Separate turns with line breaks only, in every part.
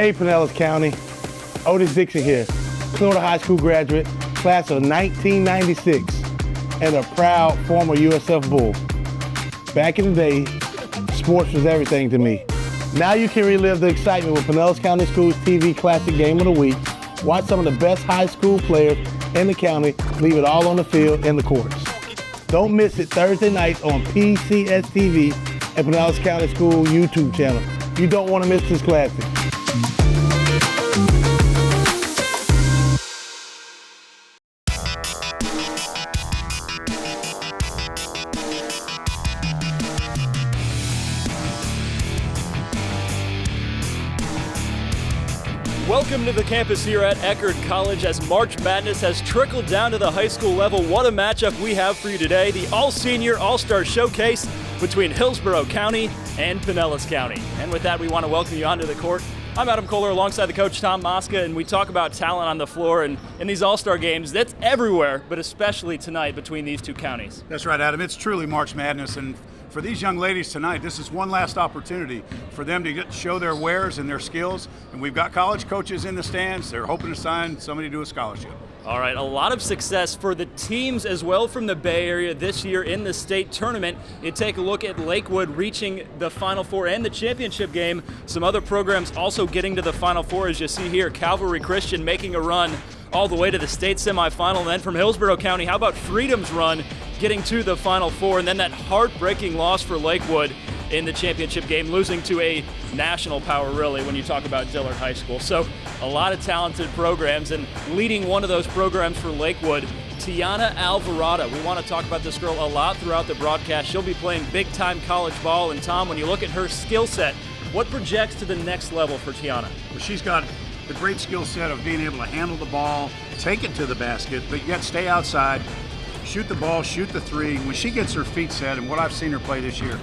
Hey, Pinellas County. Otis Dixon here, Clearwater High School graduate, class of 1996, and a proud former USF Bull. Back in the day, sports was everything to me. Now you can relive the excitement with Pinellas County Schools TV Classic Game of the Week. Watch some of the best high school players in the county leave it all on the field and the courts. Don't miss it Thursday night on PCS TV and Pinellas County School YouTube channel. You don't want to miss this classic.
Welcome to the campus here at Eckerd College as March Madness has trickled down to the high school level. What a matchup we have for you today. The All-Senior All-Star Showcase between Hillsborough County and Pinellas County. And with that, we want to welcome you onto the court. I'm Adam Kohler alongside the coach Tom Mosca, and we talk about talent on the floor. And in these All-Star games, that's everywhere, but especially tonight between these two counties.
That's right, Adam. It's truly March Madness. And for these young ladies tonight, this is one last opportunity for them to get to show their wares and their skills. And we've got college coaches in the stands. They're hoping to sign somebody to a scholarship.
All right, a lot of success for the teams as well from the Bay Area this year in the state tournament. You take a look at Lakewood reaching the Final Four and the championship game. Some other programs also getting to the Final Four, as you see here. Calvary Christian making a run all the way to the state semifinal. And then from Hillsborough County, how about Freedom's run getting to the Final Four? And then that heartbreaking loss for Lakewood in the championship game, losing to a national power, really, when you talk about Dillard High School. So a lot of talented programs, and leading one of those programs for Lakewood, Tiana Alvarado. We want to talk about this girl a lot throughout the broadcast. She'll be playing big-time college ball. And Tom, when you look at her skill set, what projects to the next level for Tiana?
Well, she's got the great skill set of being able to handle the ball, take it to the basket, but yet stay outside, shoot the ball, shoot the three. When she gets her feet set, and what I've seen her play this year,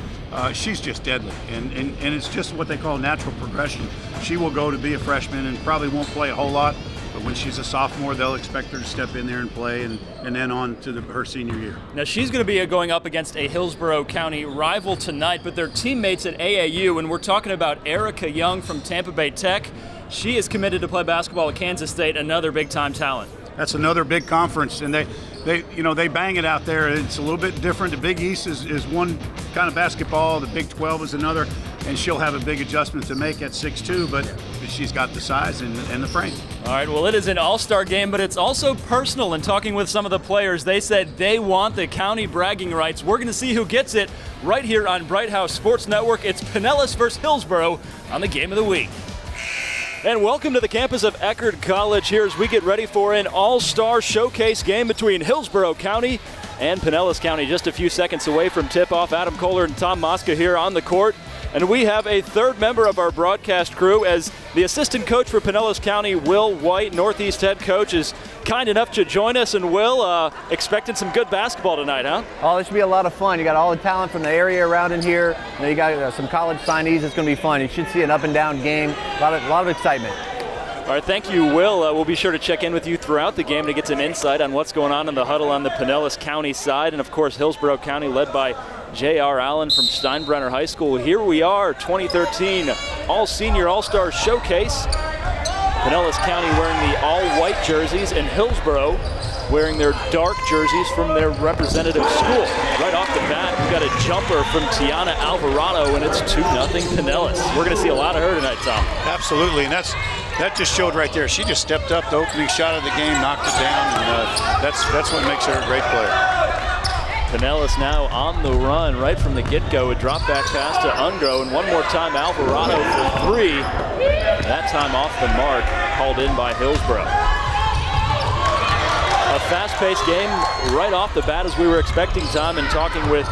she's just deadly. And it's just what they call natural progression. She will go to be a freshman and probably won't play a whole lot, but when she's a sophomore, they'll expect her to step in there and play, and then on to her senior year.
Now, she's going to be going up against a Hillsborough County rival tonight, but they're teammates at AAU, and we're talking about Erica Young from Tampa Bay Tech. She is committed to play basketball at Kansas State, another big-time talent.
That's another big conference, and they bang it out there. It's a little bit different. The Big East is one kind of basketball. The Big 12 is another, and she'll have a big adjustment to make at 6'2", but she's got the size and the frame.
All right, well, it is an all-star game, but it's also personal. And talking with some of the players, they said they want the county bragging rights. We're going to see who gets it right here on Bright House Sports Network. It's Pinellas versus Hillsborough on the Game of the Week. And welcome to the campus of Eckerd College here as we get ready for an all-star showcase game between Hillsborough County and Pinellas County. Just a few seconds away from tip-off. Adam Kohler and Tom Mosca here on the court. And we have a third member of our broadcast crew as the assistant coach for Pinellas County, Will White, Northeast head coach, is kind enough to join us. And Will, expecting some good basketball tonight, huh?
Oh, this should be a lot of fun. You got all the talent from the area around in here. You got some college signees. It's going to be fun. You should see an up-and-down game. A lot of excitement.
All right, thank you, Will. We'll be sure to check in with you throughout the game to get some insight on what's going on in the huddle on the Pinellas County side. And, of course, Hillsborough County led by J.R. Allen from Steinbrenner High School. Here we are, 2013 All-Senior All-Star Showcase. Pinellas County wearing the all-white jerseys, and Hillsborough wearing their dark jerseys from their representative school. Right off the bat, we've got a jumper from Tiana Alvarado, and it's 2-0 Pinellas. We're going to see a lot of her tonight, Tom.
Absolutely, and that just showed right there. She just stepped up, the opening shot of the game, knocked it down, and that's what makes her a great player.
Pinellas now on the run right from the get-go. A drop back pass to Ungro, and one more time Alvarado for three. That time off the mark, called in by Hillsborough. A fast-paced game right off the bat as we were expecting, Tom, and talking with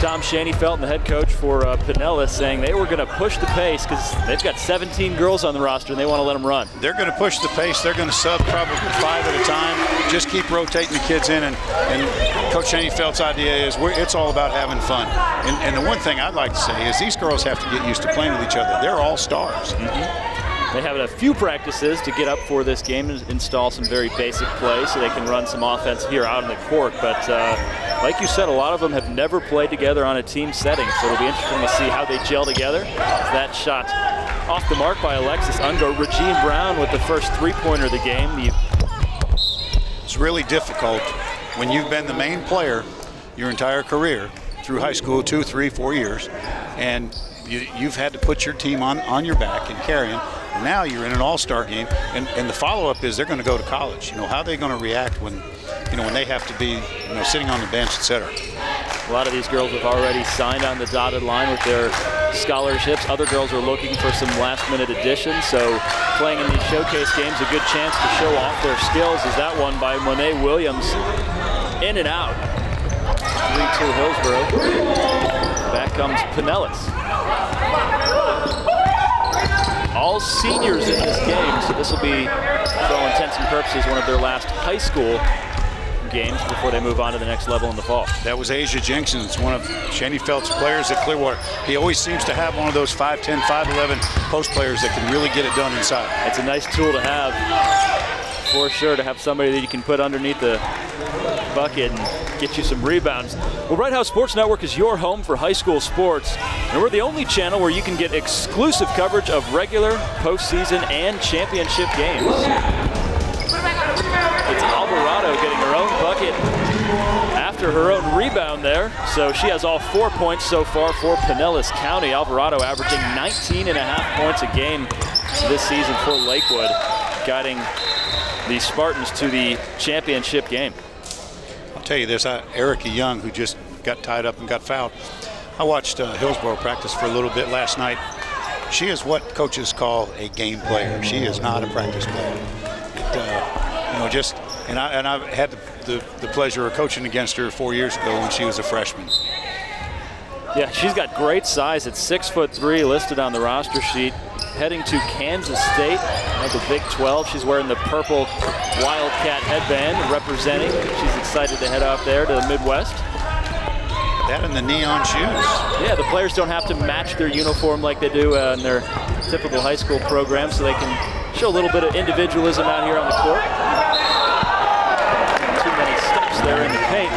Tom Shaney-Felton, the head coach for Pinellas, saying they were going to push the pace because they've got 17 girls on the roster and they want to let them run.
They're going to push the pace. They're going to sub probably 5 at a time. Just keep rotating the kids in, and Coach Shaney-Felt's idea is it's all about having fun. And the one thing I'd like to say is these girls have to get used to playing with each other. They're all stars.
Mm-hmm. They have a few practices to get up for this game and install some very basic plays so they can run some offense here out on the court. But like you said, a lot of them have never played together on a team setting, so it'll be interesting to see how they gel together. That shot off the mark by Alexis Ungro. Regine Brown with the first three-pointer of the game.
It's really difficult when you've been the main player your entire career through high school, 2, 3, 4 years, and you've had to put your team on your back and carry them. And now you're in an all-star game, and the follow-up is they're going to go to college. How are they going to react when they have to be sitting on the bench, etc.
A lot of these girls have already signed on the dotted line with their scholarships. Other girls are looking for some last-minute additions, so playing in these showcase games, a good chance to show off their skills. Is that one by Monet Williams, in and out. 3-2 Hillsborough. Back comes Pinellas. All seniors in this game, so this will be, for all intents and purposes, one of their last high school games before they move on to the next level in the fall.
That was Asia Jenkins, one of Shani Felt's players at Clearwater. He always seems to have one of those 5'10", 5'11" post players that can really get it done inside.
It's a nice tool to have, for sure, to have somebody that you can put underneath the bucket and get you some rebounds. Well, Right House Sports Network is your home for high school sports, and we're the only channel where you can get exclusive coverage of regular, postseason, and championship games. It's Alvarado getting her own bucket after her own rebound there. So she has all 4 points so far for Pinellas County. Alvarado averaging 19.5 points a game this season for Lakewood, guiding the Spartans to the championship game.
I'll tell you this, Erica Young, who just got tied up and got fouled. I watched Hillsborough practice for a little bit last night. She is what coaches call a game player. She is not a practice player. I've had the pleasure of coaching against her 4 years ago when she was a freshman.
Yeah, she's got great size at 6'3", listed on the roster sheet. Heading to Kansas State of the Big 12. She's wearing the purple Wildcat headband, representing. She's excited to head out there to the Midwest.
That and the neon shoes.
Yeah, the players don't have to match their uniform like they do in their typical high school program, so they can show a little bit of individualism out here on the court. Too many steps there in the paint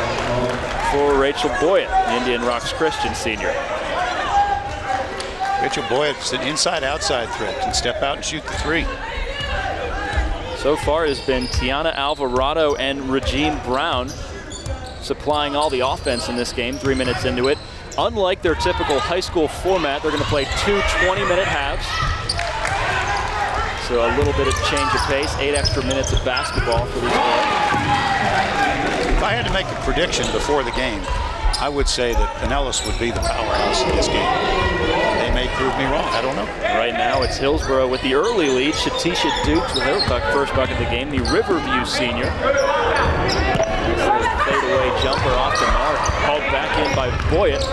for Rachel Boyett, the Indian Rocks Christian senior.
Rachel Boyett's an inside-outside threat, can step out and shoot the three.
So far it has been Tiana Alvarado and Regine Brown supplying all the offense in this game, 3 minutes into it. Unlike their typical high school format, they're going to play 2 20-minute halves. So a little bit of change of pace, 8 extra minutes of basketball for these girls.
If I had to make a prediction before the game, I would say that Pinellas would be the powerhouse in this game. They may prove me wrong, I don't know.
Right now it's Hillsborough with the early lead. Shatisha Dukes with her first bucket of the game, the Riverview senior. Fadeaway jumper off the mark, called back in by Boyett.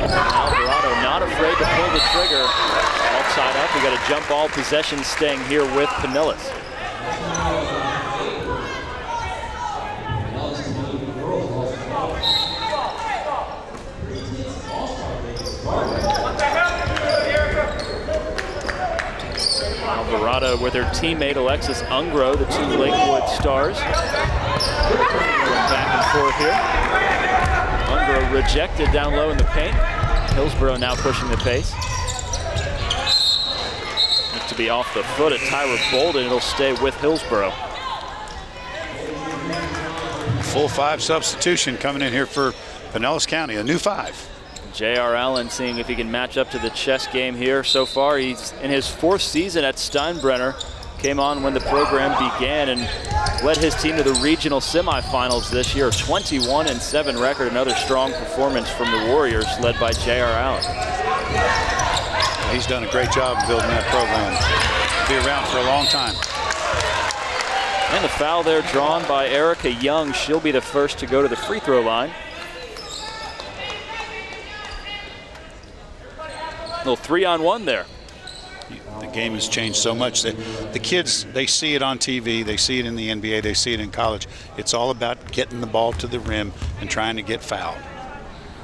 Alvarado not afraid to pull the trigger. All tied up, we got a jump ball possession staying here with Pinellas. Alvarado with her teammate Alexis Ungro, the two Lakewood stars. Going back and forth here. Ungro rejected down low in the paint. Hillsborough now pushing the pace. Needs to be off the foot at Tyra Bolden. It'll stay with Hillsborough.
Full 5 substitution coming in here for Pinellas County, a new 5.
J.R. Allen seeing if he can match up to the chess game here. So far, he's in his 4th season at Steinbrenner. Came on when the program began and led his team to the regional semifinals this year. 21-7 record, another strong performance from the Warriors, led by J.R. Allen.
He's done a great job building that program. Be around for a long time.
And the foul there drawn by Erica Young. She'll be the first to go to the free throw line. Little 3-on-1 there.
The game has changed so much that the kids, they see it on TV, they see it in the NBA, they see it in college. It's all about getting the ball to the rim and trying to get fouled.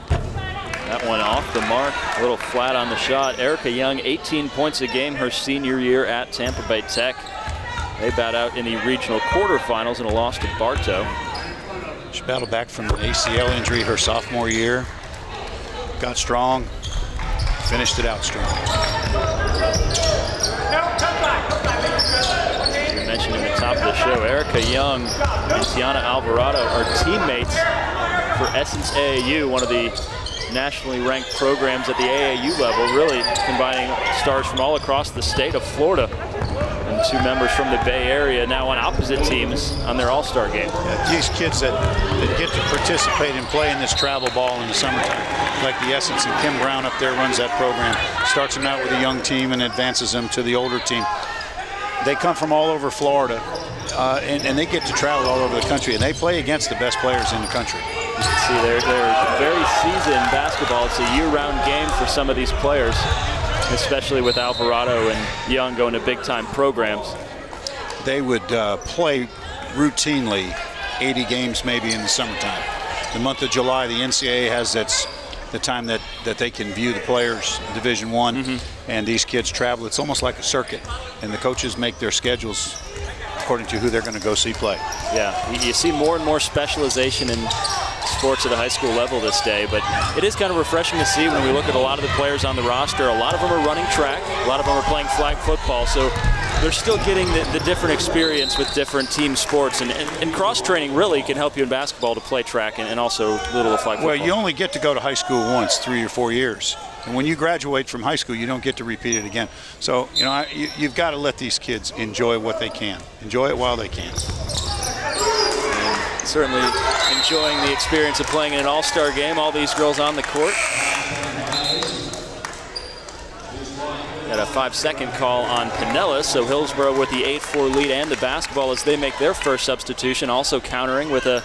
That one off the mark, a little flat on the shot. Erica Young, 18 points a game her senior year at Tampa Bay Tech. They bat out in the regional quarterfinals in a loss to Bartow.
She battled back from an ACL injury her sophomore year. Got strong. Finished it out strong.
Erica Young and Tiana Alvarado are teammates for Essence AAU, one of the nationally ranked programs at the AAU level, really combining stars from all across the state of Florida. And 2 members from the Bay Area now on opposite teams on their all-star game.
Yeah, these kids that get to participate and play in this travel ball in the summertime, like the Essence, and Kim Brown up there runs that program, starts them out with a young team and advances them to the older team. They come from all over Florida, and they get to travel all over the country, and they play against the best players in the country.
You can see they're very seasoned basketball. It's a year-round game for some of these players, especially with Alvarado and Young going to big-time programs.
They would play routinely 80 games maybe in the summertime. The month of July, the NCAA has that's the time that they can view the players, Division I, and these kids travel. It's almost like a circuit, and the coaches make their schedules according to who they're going to go see play.
Yeah, you see more and more specialization in sports at a high school level this day, but it is kind of refreshing to see when we look at a lot of the players on the roster. A lot of them are running track, a lot of them are playing flag football, so they're still getting the different experience with different team sports, and cross-training really can help you in basketball to play track and also a little of flag football.
Well, you only get to go to high school once, 3 or 4 years. And when you graduate from high school, you don't get to repeat it again. So, you know, you've got to let these kids enjoy what they can. Enjoy it while they can.
And certainly enjoying the experience of playing in an all-star game, all these girls on the court. Got a 5-second call on Pinellas, so Hillsborough with the 8-4 lead and the basketball as they make their first substitution, also countering with a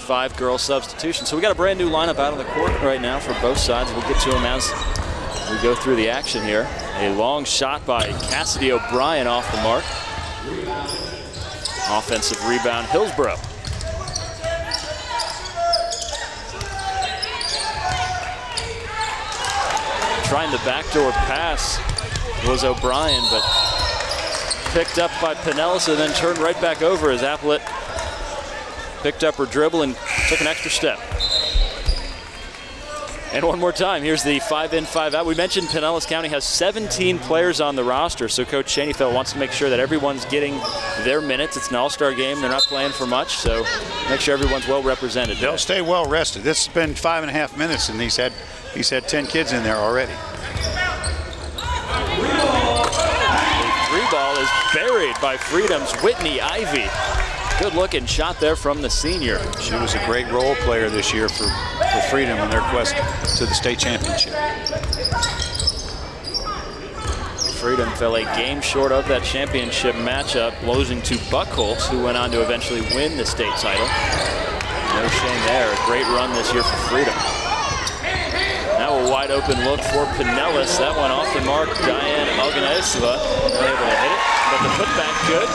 5-girl substitution. So we got a brand new lineup out on the court right now for both sides. We'll get to them as we go through the action here. A long shot by Cassidy O'Brien off the mark. Offensive rebound, Hillsborough. Trying the backdoor pass was O'Brien, but picked up by Pinellas and then turned right back over as Applet picked up her dribble and took an extra step. And one more time, here's the 5-in, 5-out. We mentioned Pinellas County has 17 players on the roster, so Coach Schoenfeld wants to make sure that everyone's getting their minutes. It's an all-star game. They're not playing for much, so make sure everyone's well represented.
They'll stay well rested. This has been 5.5 minutes, and he's had 10 kids in there already.
The 3-ball is buried by Freedom's Whitney Ivy. Good looking shot there from the senior.
She was a great role player this year for Freedom in their quest to the state championship.
Freedom fell a game short of that championship matchup, losing to Buckholz, who went on to eventually win the state title. No shame there. A great run this year for Freedom. Now a wide open look for Pinellas. That one off the mark. Diane Alganesiva unable to hit it, but the putback good.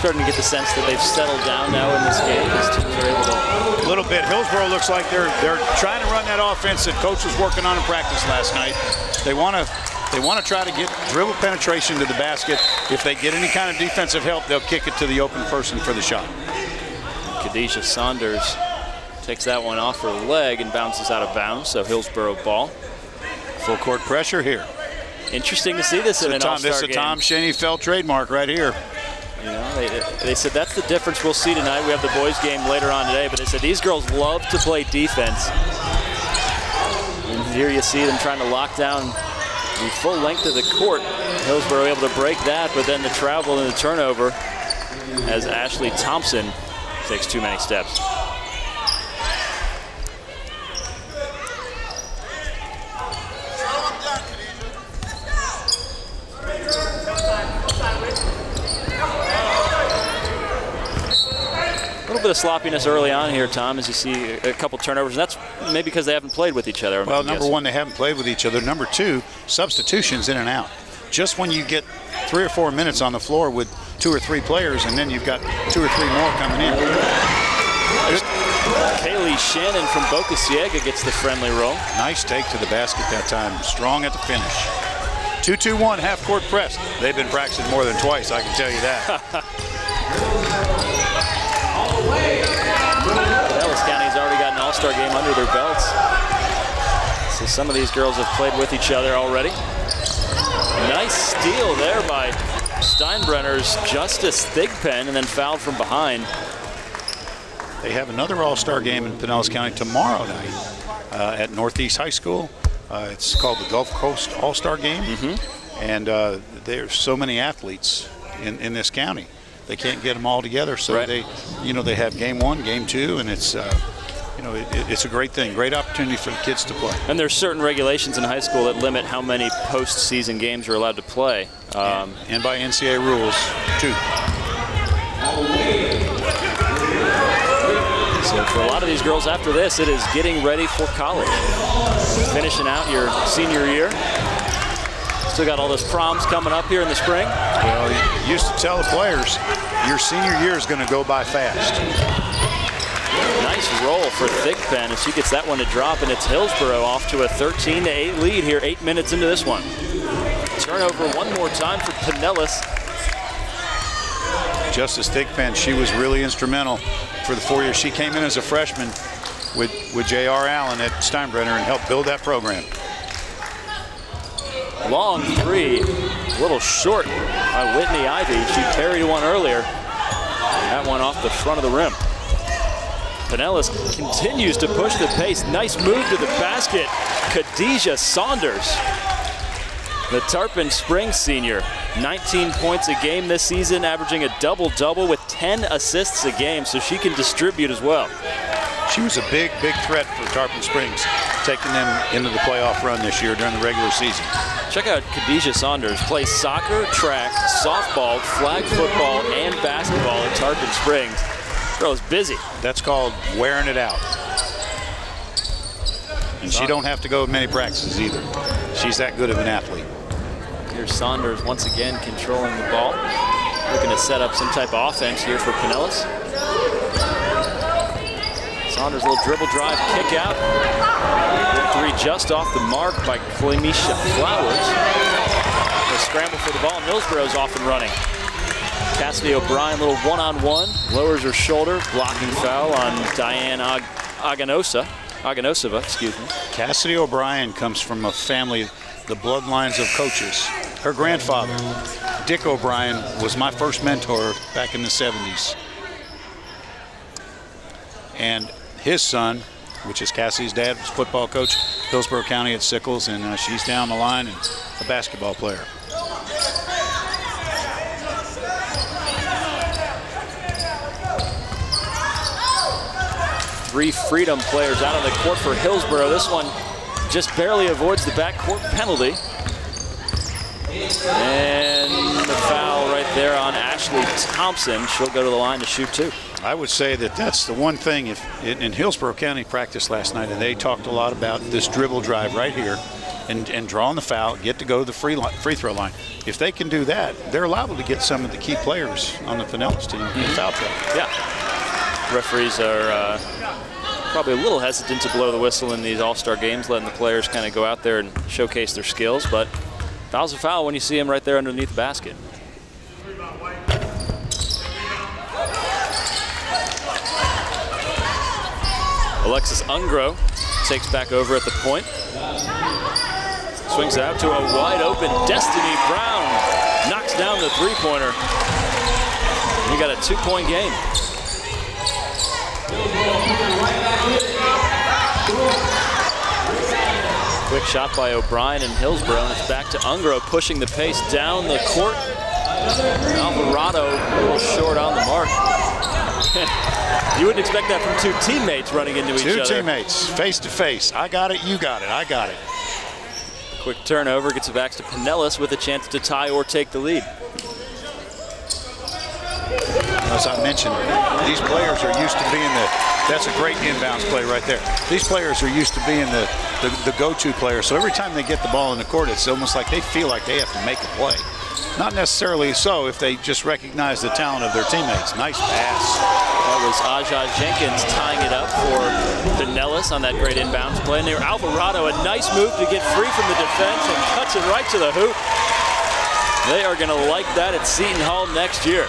Starting to get the sense that they've settled down now in this game. These teams are able to.
A little bit. Hillsborough looks like they're trying to run that offense that coach was working on in practice last night. They want to try to get dribble penetration to the basket. If they get any kind of defensive help, they'll kick it to the open person for the shot.
Khadijah Saunders takes that one off her leg and bounces out of bounds. So Hillsborough ball.
Full court pressure here.
Interesting to see this in an all-star game.
This is a Tom Schoenfeld trademark right here.
You know, they said that's the difference we'll see tonight. We have the boys game later on today, but they said these girls love to play defense. And here you see them trying to lock down the full length of the court. Hillsborough able to break that, but then the travel and the turnover as Ashley Thompson takes too many steps. A little bit of sloppiness early on here, Tom, as you see a couple turnovers. And that's maybe because they haven't played with each other.
Well, number one, they haven't played with each other. Number two, substitutions in and out. Just when you get 3 or 4 minutes on the floor with 2 or 3 players, and then you've got 2 or 3 more coming in.
Kaylee Shannon from Boca Ciega gets the friendly roll.
Nice take to the basket that time. Strong at the finish. 2-2-1 half-court press. They've been practicing more than twice, I can tell you that.
Pinellas County's already got an all-star game under their belts. So some of these girls have played with each other already. Nice steal there by Steinbrenner's Justice Thigpen, and then fouled from behind.
They have another All-Star game in Pinellas County tomorrow night at Northeast High School. It's called the Gulf Coast All-Star Game. And there's so many athletes in this county. They can't get them all together, so
Right.
they have game 1, game 2, and it's it's a great thing, great opportunity for the kids to play.
And there's certain regulations in high school that limit how many postseason games you're allowed to play.
And by NCAA rules too.
So for a lot of these girls after this, it is getting ready for college. Finishing out your senior year. Still got all those proms coming up here in the spring.
Well, you used to tell the players, your senior year is going to go by fast.
Nice roll for Thigpen as she gets that one to drop, and it's Hillsborough off to a 13-8 lead here, 8 minutes into this one. Turnover one more time for Pinellas.
Justice Thigpen, she was really instrumental for the 4 years. She came in as a freshman with J.R. Allen at Steinbrenner and helped build that program.
Long three, a little short by Whitney Ivy. She parried one earlier. That one off the front of the rim. Pinellas continues to push the pace. Nice move to the basket. Khadijah Saunders, the Tarpon Springs senior. 19 points a game this season, averaging a double-double with 10 assists a game, so she can distribute as well.
She was a big, big threat for Tarpon Springs, taking them into the playoff run this year during the regular season.
Check out Khadijah Saunders. Plays soccer, track, softball, flag football, and basketball at Tarpon Springs. Girl is busy.
That's called wearing it out. And she don't have to go to many practices either. She's that good of an athlete.
Here's Saunders once again controlling the ball. Looking to set up some type of offense here for Pinellas. Saunders, a little dribble drive, kick out. Three just off the mark by Clemisha Flowers. The scramble for the ball, and Hillsborough's off and running. Cassidy O'Brien, a little one-on-one, lowers her shoulder, blocking foul on Diane Aganosova, excuse me.
Cassidy O'Brien comes from a family, the bloodlines of coaches. Her grandfather, Dick O'Brien, was my first mentor back in the 70s. And his son, which is Cassie's dad, was football coach, Hillsborough County at Sickles, and she's down the line and a basketball player.
Three Freedom players out on the court for Hillsborough. This one just barely avoids the backcourt penalty. And the foul right there on Ashley Thompson. She'll go to the line to shoot two.
I would say that that's the one thing in Hillsborough County practice last night, and they talked a lot about this dribble drive right here and drawing the foul, get to go to the free throw line. If they can do that, they're liable to get some of the key players on the Pinellas team in foul trouble.
Yeah. Referees are probably a little hesitant to blow the whistle in these all-star games, letting the players kind of go out there and showcase their skills, but foul's a foul when you see him right there underneath the basket. Alexis Ungro takes back over at the point. Swings out to a wide open Destiny Brown. Knocks down the three-pointer. You got a 2-point game. Quick shot by O'Brien and Hillsborough, and it's back to Ungro pushing the pace down the court. Alvarado a little short on the mark. You wouldn't expect that from two teammates running into each other.
Two teammates, face to face. I got it, you got it, I got it.
Quick turnover gets it back to Pinellas with a chance to tie or take the lead.
As I mentioned, these players are used to being that's a great inbounds play right there. These players are used to being the go-to player, so every time they get the ball in the court, it's almost like they feel like they have to make a play. Not necessarily so if they just recognize the talent of their teammates. Nice pass.
That was Aja Jenkins tying it up for Pinellas on that great inbounds play. And there, Alvarado, a nice move to get free from the defense and cuts it right to the hoop. They are going to like that at Seton Hall next year.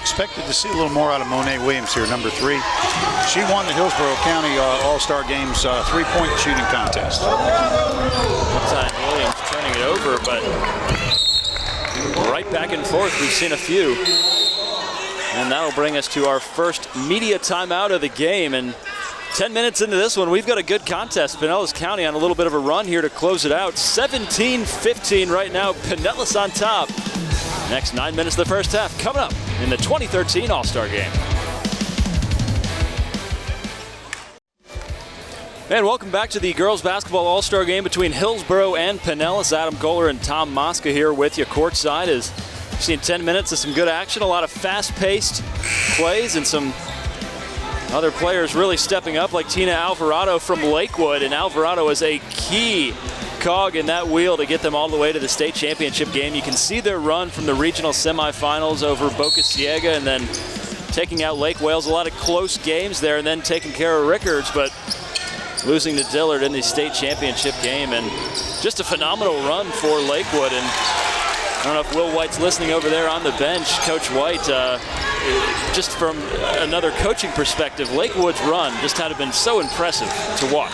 expected to see a little more out of Monet Williams here, number 3. She won the Hillsborough County All-Star Games 3-point shooting contest.
Time Williams turning it over, but right back and forth. We've seen a few. And that'll bring us to our first media timeout of the game. And 10 minutes into this one, we've got a good contest. Pinellas County on a little bit of a run here to close it out. 17-15 right now. Pinellas on top. Next 9 minutes of the first half coming up in the 2013 All-Star Game. And welcome back to the girls basketball All-Star Game between Hillsborough and Pinellas. Adam Kohler and Tom Mosca here with you courtside. As we've seen 10 minutes of some good action, a lot of fast-paced plays, and some other players really stepping up, like Tina Alvarado from Lakewood. And Alvarado is a key cog in that wheel to get them all the way to the state championship game. You can see their run from the regional semifinals over Boca Ciega, and then taking out Lake Wales. A lot of close games there, and then taking care of Rickards, but losing to Dillard in the state championship game. And just a phenomenal run for Lakewood. And I don't know if Will White's listening over there on the bench. Coach White, just from another coaching perspective, Lakewood's run just had been so impressive to watch.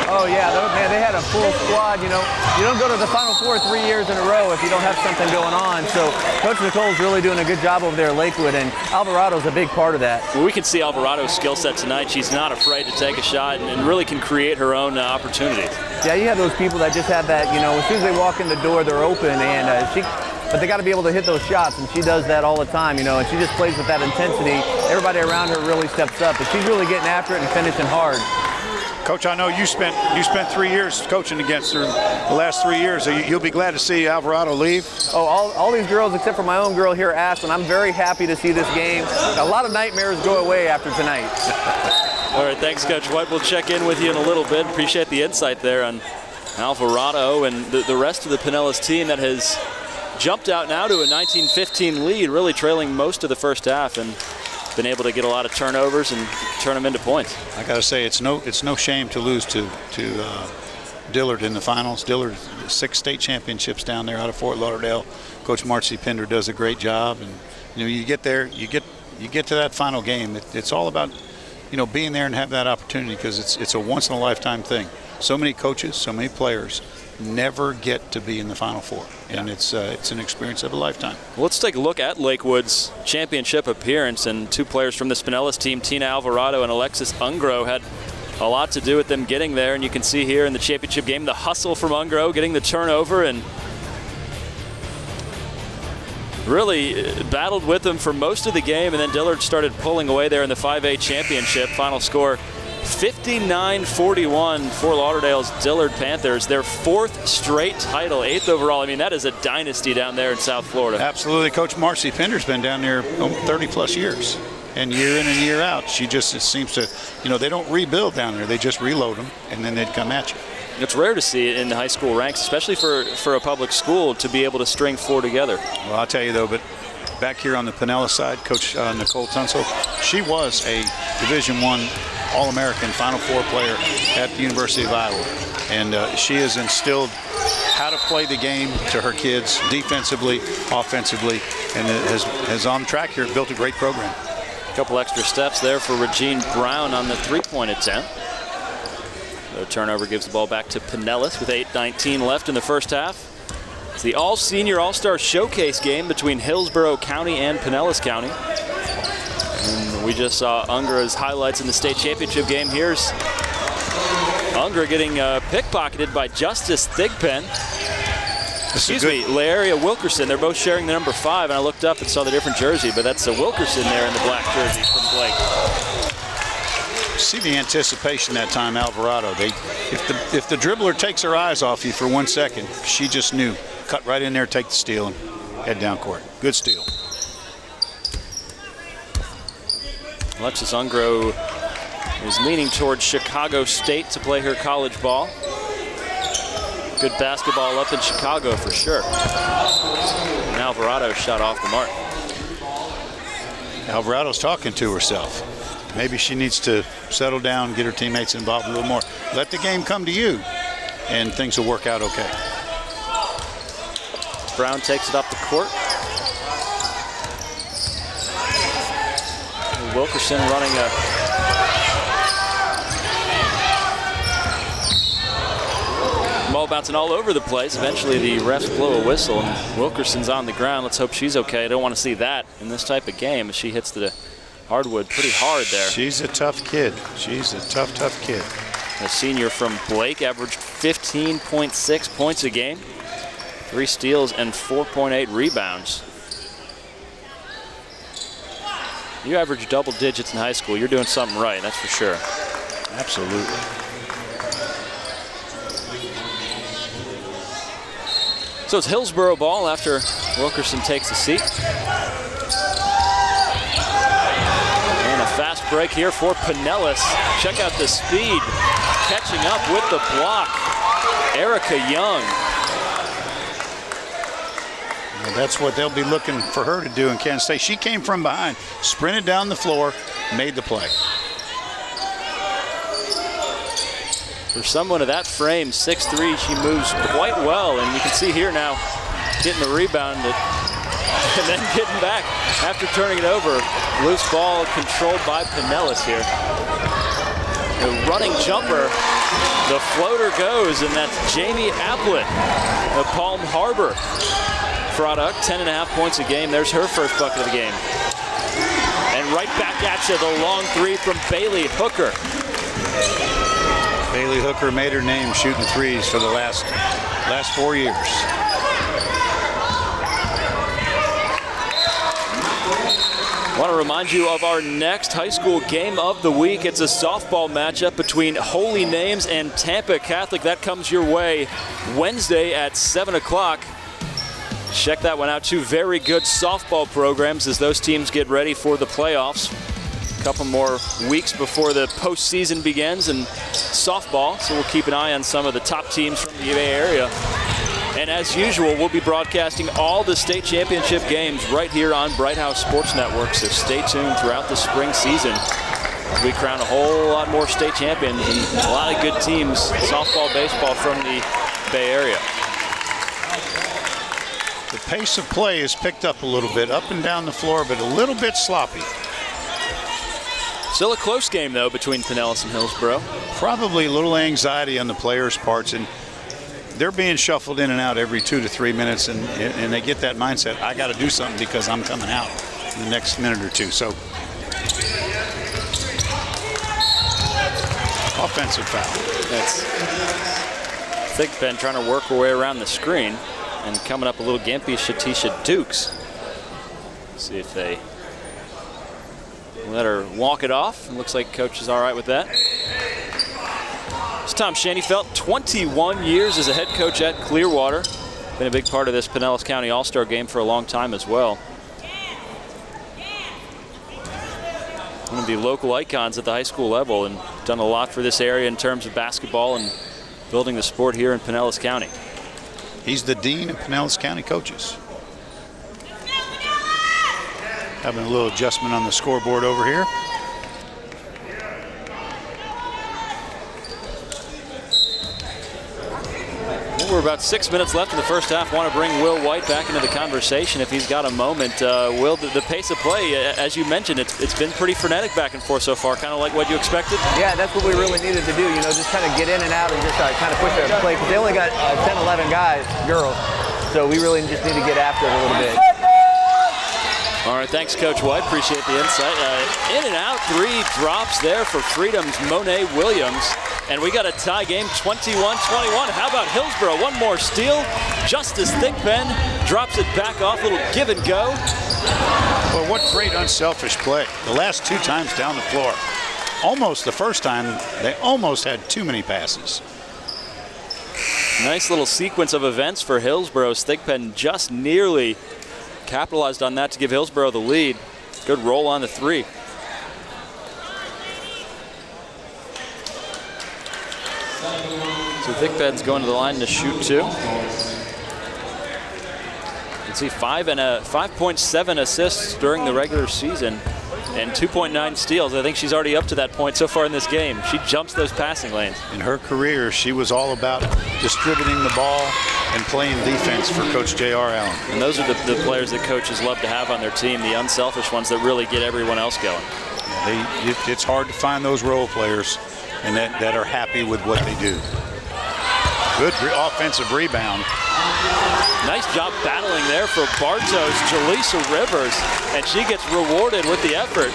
Oh yeah, man, they had a full squad. You know, you don't go to the Final Four 3 years in a row if you don't have something going on. So Coach Nicole's really doing a good job over there at Lakewood, and Alvarado's a big part of that.
Well, we can see Alvarado's skill set tonight. She's not afraid to take a shot and really can create her own opportunities.
Yeah, you have those people that just have that, you know, as soon as they walk in the door, they're open, and but they got to be able to hit those shots, and she does that all the time, you know, and she just plays with that intensity. Everybody around her really steps up, but she's really getting after it and finishing hard.
Coach, I know you spent 3 years coaching against her the last 3 years. You'll be glad to see Alvarado leave?
Oh, all these girls except for my own girl here, Ashlyn. I'm very happy to see this game. A lot of nightmares go away after tonight.
All right, thanks, Coach White. We'll check in with you in a little bit. Appreciate the insight there on Alvarado and the rest of the Pinellas team that has jumped out now to a 19-15 lead, really trailing most of the first half, and been able to get a lot of turnovers and turn them into points.
I got to say, it's no shame to lose to Dillard in the finals. Dillard, 6 state championships down there out of Fort Lauderdale. Coach Marcy Pender does a great job, and you know, you get there, you get to that final game. It's all about, you know, being there and have that opportunity, because it's a once in a lifetime thing. So many coaches, so many players never get to be in the Final Four, and it's an experience of a lifetime.
Well, let's take a look at Lakewood's championship appearance, and 2 players from the Pinellas team, Tina Alvarado and Alexis Ungro, had a lot to do with them getting there. And you can see here in the championship game the hustle from Ungro, getting the turnover, and really battled with them for most of the game, and then Dillard started pulling away there in the 5A championship. Final score 59-41 for Lauderdale's Dillard Panthers, their 4th straight title, 8th overall. I mean, that is a dynasty down there in South Florida.
Absolutely. Coach Marcy Pender's been down there 30-plus years, and year in and year out, she just seems to, you know, they don't rebuild down there. They just reload them, and then they'd come at you.
It's rare to see it in the high school ranks, especially for a public school, to be able to string 4 together.
Well, I'll tell you, though, but back here on the Pinellas side, Coach Nicole Tunsil, she was a Division I All-American Final Four player at the University of Iowa. And she has instilled how to play the game to her kids defensively, offensively, and has on track here built a great program.
A couple extra steps there for Regine Brown on the 3-point attempt. The turnover gives the ball back to Pinellas with 8:19 left in the first half. It's the all-senior All-Star Showcase game between Hillsborough County and Pinellas County. And we just saw Ungra's highlights in the state championship game. Here's Ungra getting pickpocketed by Justice Thigpen. Laeria Wilkerson. They're both sharing the number 5, and I looked up and saw the different jersey, but that's a Wilkerson there in the black jersey from Blake.
See the anticipation that time, Alvarado. If the dribbler takes her eyes off you for 1 second, she just knew. Cut right in there, take the steal, and head down court. Good steal.
Alexis Ungro is leaning towards Chicago State to play her college ball. Good basketball up in Chicago for sure. And Alvarado shot off the mark.
Alvarado's talking to herself. Maybe she needs to settle down, get her teammates involved a little more. Let the game come to you, and things will work out okay.
Brown takes it up the court. Wilkerson running a ball bouncing all over the place. Eventually the refs blow a whistle and Wilkerson's on the ground. Let's hope she's okay. I don't want to see that in this type of game as she hits the hardwood pretty hard there.
She's a tough kid. She's a tough kid.
The senior from Blake averaged 15.6 points a game, 3 steals and 4.8 rebounds. You average double digits in high school, you're doing something right, that's for sure.
Absolutely.
So it's Hillsborough ball after Wilkerson takes a seat. And a fast break here for Pinellas. Check out the speed. Catching up with the block. Erica Young.
Well, that's what they'll be looking for her to do in Kansas State. She came from behind, sprinted down the floor, made the play.
For someone of that frame, 6'3", she moves quite well. And you can see here now, getting the rebound and then getting back after turning it over. Loose ball controlled by Pinellas here. The running jumper, the floater goes, and that's Jamie Applett of Palm Harbor product, 10.5 points a game. There's her first bucket of the game. And right back at you, the long three from Bailey Hooker.
Bailey Hooker made her name shooting threes for the last 4 years.
I want to remind you of our next high school game of the week. It's a softball matchup between Holy Names and Tampa Catholic. That comes your way Wednesday at 7 o'clock. Check that one out. 2 very good softball programs as those teams get ready for the playoffs. A couple more weeks before the postseason begins in softball, so we'll keep an eye on some of the top teams from the Bay Area. And as usual, we'll be broadcasting all the state championship games right here on Bright House Sports Network, so stay tuned throughout the spring season as we crown a whole lot more state champions and a lot of good teams, softball, baseball from the Bay Area.
The pace of play is picked up a little bit, up and down the floor, but a little bit sloppy.
Still a close game, though, between Pinellas and Hillsborough.
Probably a little anxiety on the players' parts, and they're being shuffled in and out every 2 to 3 minutes, and they get that mindset, I got to do something because I'm coming out in the next minute or two. So, offensive foul.
That's Thigpen trying to work her way around the screen, and coming up a little gimpy, Shatisha Dukes. See if they let her walk it off. It looks like coach is all right with that. It's Tom Shaneyfelt, 21 years as a head coach at Clearwater. Been a big part of this Pinellas County All-Star game for a long time as well. One of the local icons at the high school level and done a lot for this area in terms of basketball and building the sport here in Pinellas County.
He's the dean of Pinellas County coaches. Having a little adjustment on the scoreboard over here.
We're about 6 minutes left in the first half. Want to bring Will White back into the conversation if he's got a moment. Will, the pace of play, as you mentioned, it's been pretty frenetic back and forth so far, kind of like what you expected?
Yeah, that's what we really needed to do, you know, just kind of get in and out and just kind of push their play, because they only got 10, 11 guys, girls, so we really just need to get after it a little bit.
All right, thanks, Coach White. Appreciate the insight. In and out, 3 drops there for Freedom's Monet Williams. And we got a tie game, 21-21. How about Hillsborough? One more steal. Justice Thigpen drops it back off, little give and go.
Well, what great unselfish play. The last 2 times down the floor. Almost the first time, they almost had too many passes.
Nice little sequence of events for Hillsborough. Thigpen just nearly capitalized on that to give Hillsborough the lead. Good roll on the 3. So Thigpen's going to the line to shoot 2. You can see 5.7 assists during the regular season and 2.9 steals. I think she's already up to that point so far in this game. She jumps those passing lanes.
In her career, she was all about distributing the ball and playing defense for Coach J.R. Allen.
And those are the players that coaches love to have on their team, the unselfish ones that really get everyone else going.
It's hard to find those role players and that are happy with what they do. Good offensive rebound.
Nice job battling there for Bartos, Jaleesa Rivers, and she gets rewarded with the effort.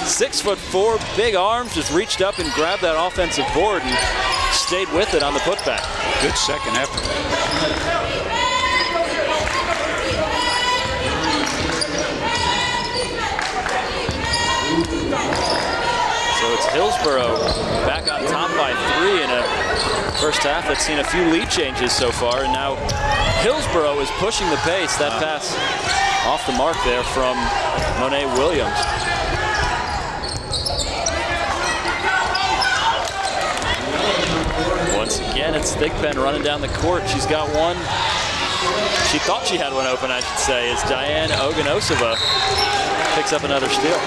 6'4", big arms, just reached up and grabbed that offensive board and stayed with it on the putback.
Good second effort.
So it's Hillsborough back on top by 3 in a first half that's seen a few lead changes so far, and now Hillsborough is pushing the pace. That pass off the mark there from Monet Williams. Once again, it's Thigpen running down the court. She's got one. She thought she had one open, I should say, as Diane Oganosova picks up another steal.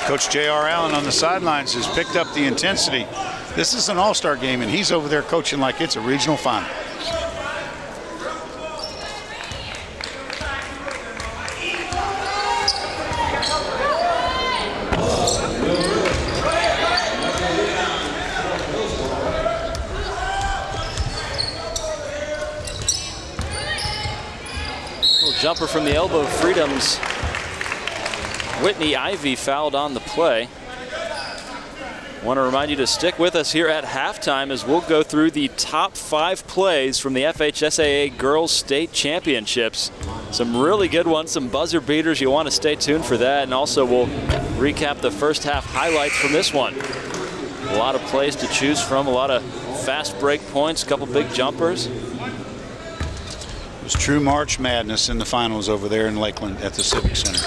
Coach J.R. Allen on the sidelines has picked up the intensity. This is an all-star game, and he's over there coaching like it's a regional final.
Jumper from the elbow, Freedom's Whitney Ivy fouled on the play. Want to remind you to stick with us here at halftime as we'll go through the top 5 plays from the FHSAA Girls State Championships. Some really good ones, some buzzer beaters. You want to stay tuned for that, and also we'll recap the first half highlights from this one. A lot of plays to choose from, a lot of fast break points, a couple big jumpers.
It was true March Madness in the finals over there in Lakeland at the Civic Center.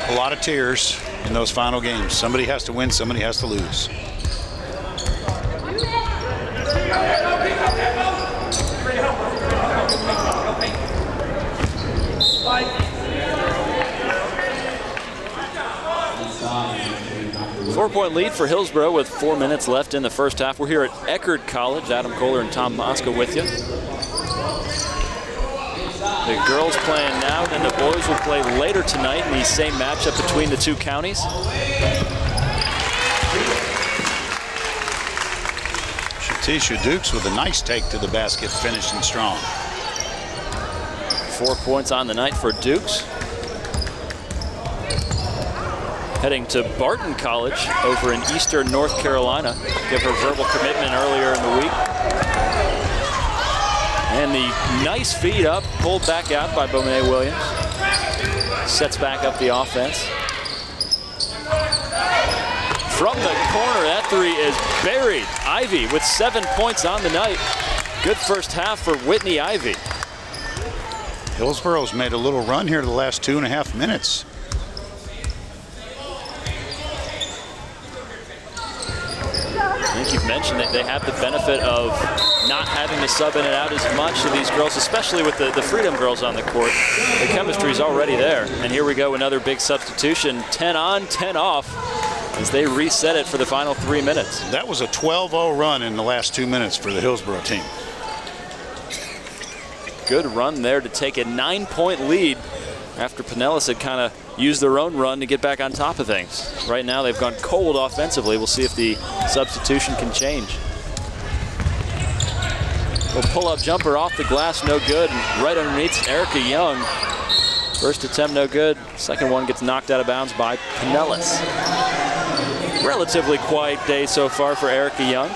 A lot of tears in those final games. Somebody has to win, somebody has to lose.
Four-point lead for Hillsborough with 4 minutes left in the first half. We're here at Eckerd College. Adam Kohler and Tom Mosca with you. The girls playing now, and the boys will play later tonight in the same matchup between the two counties.
Shatisha Dukes with a nice take to the basket, finishing strong.
4 points on the night for Dukes. Heading to Barton College over in eastern North Carolina. Give her verbal commitment earlier in the week. And the nice feed up, pulled back out by Monet Williams. Sets back up the offense. From the corner, that three is buried. Ivy with 7 points on the night. Good first half for Whitney Ivy.
Hillsborough's made a little run here the last 2.5 minutes.
I think you've mentioned that they have the benefit of not having to sub in and out as much of these girls, especially with the Freedom girls on the court. The chemistry is already there. And here we go, another big substitution. 10 on, 10 off as they reset it for the final 3 minutes.
That was a 12-0 run in the last 2 minutes for the Hillsborough team.
Good run there to take a 9-point lead after Pinellas had kind of used their own run to get back on top of things. Right now they've gone cold offensively. We'll see if the substitution can change. A pull-up jumper off the glass, no good. And right underneath Erica Young. First attempt, no good. Second one gets knocked out of bounds by Pinellas. Relatively quiet day so far for Erica Young.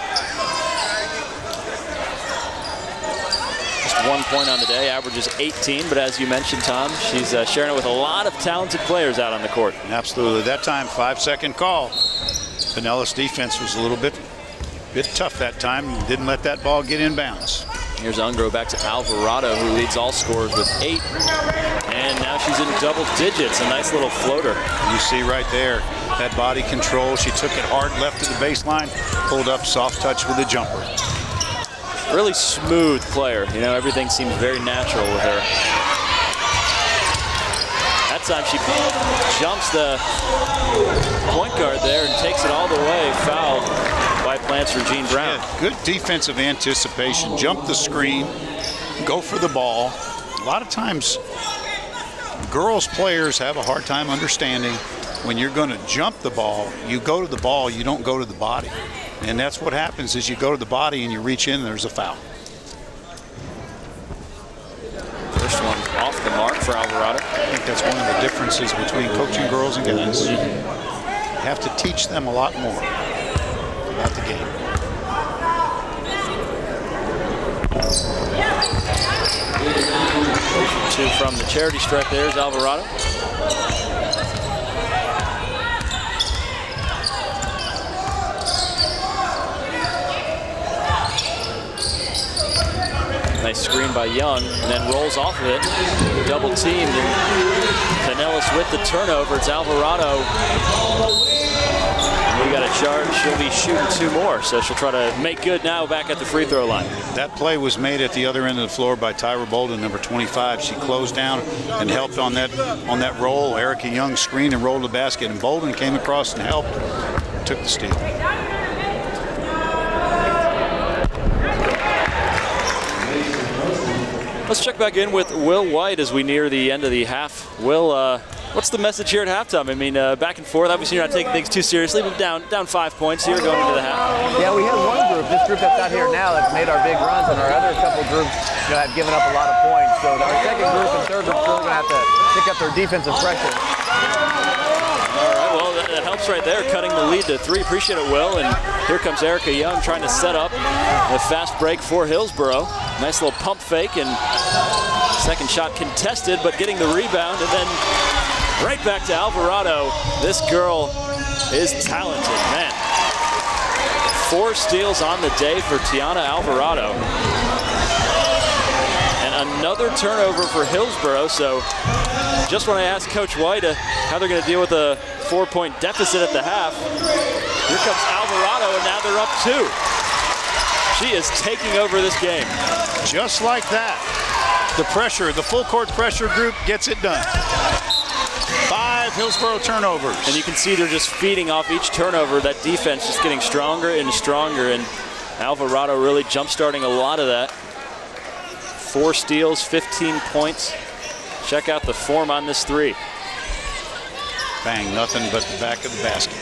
Just 1 point on the day, averages 18, but as you mentioned, Tom, she's sharing it with a lot of talented players out on the court.
Absolutely. That time, 5-second call. Pinellas defense was a little bit tough that time. Didn't let that ball get in bounds.
Here's Ungro back to Alvarado, who leads all scorers with 8. And now she's in double digits. A nice little floater.
You see right there, that body control. She took it hard left to the baseline, pulled up, soft touch with a jumper.
Really smooth player. You know, everything seems very natural with her. That time she jumps the point guard there and takes it all the way. Foul by Plancer Jean Brown.
Yeah, good defensive anticipation. Jump the screen, go for the ball. A lot of times girls players have a hard time understanding when you're going to jump the ball, you go to the ball, you don't go to the body. And that's what happens is you go to the body and you reach in and there's a foul.
First one off the mark for Alvarado.
I think that's one of the differences between coaching girls and guys. You have to teach them a lot more about the game.
Two from the charity stripe there is Alvarado. Nice screen by Young, and then rolls off of it. Double teamed, and Pinellas with the turnover. It's Alvarado. We got a charge. She'll be shooting 2 more, so she'll try to make good now back at the free throw line.
That play was made at the other end of the floor by Tyra Bolden, number 25. She closed down and helped on that roll. Erica Young screened and rolled the basket, and Bolden came across and helped, took the steal.
Let's check back in with Will White as we near the end of the half. Will, what's the message here at halftime? I mean, back and forth. Obviously, you're not taking things too seriously, but down 5 points here going into the half.
Yeah, we have one group, this group that's out here now, that's made our big runs, and our other couple groups, have given up a lot of points. So our second group and third group are going to have to pick up their defensive pressure.
All right, well, that helps right there, cutting the lead to 3. Appreciate it, Will. And here comes Erica Young trying to set up a fast break for Hillsborough. Nice little pump fake, and second shot contested, but getting the rebound, and then right back to Alvarado. This girl is talented, man. 4 steals on the day for Tiana Alvarado. And another turnover for Hillsborough, so just when I asked Coach White how they're going to deal with a 4-point deficit at the half, here comes Alvarado, and now they're up 2. She is taking over this game.
Just like that. The pressure, the full court pressure group gets it done. 5 Hillsborough turnovers.
And you can see they're just feeding off each turnover. That defense just getting stronger and stronger, and Alvarado really jump-starting a lot of that. 4 steals, 15 points. Check out the form on this 3.
Bang, nothing but the back of the basket.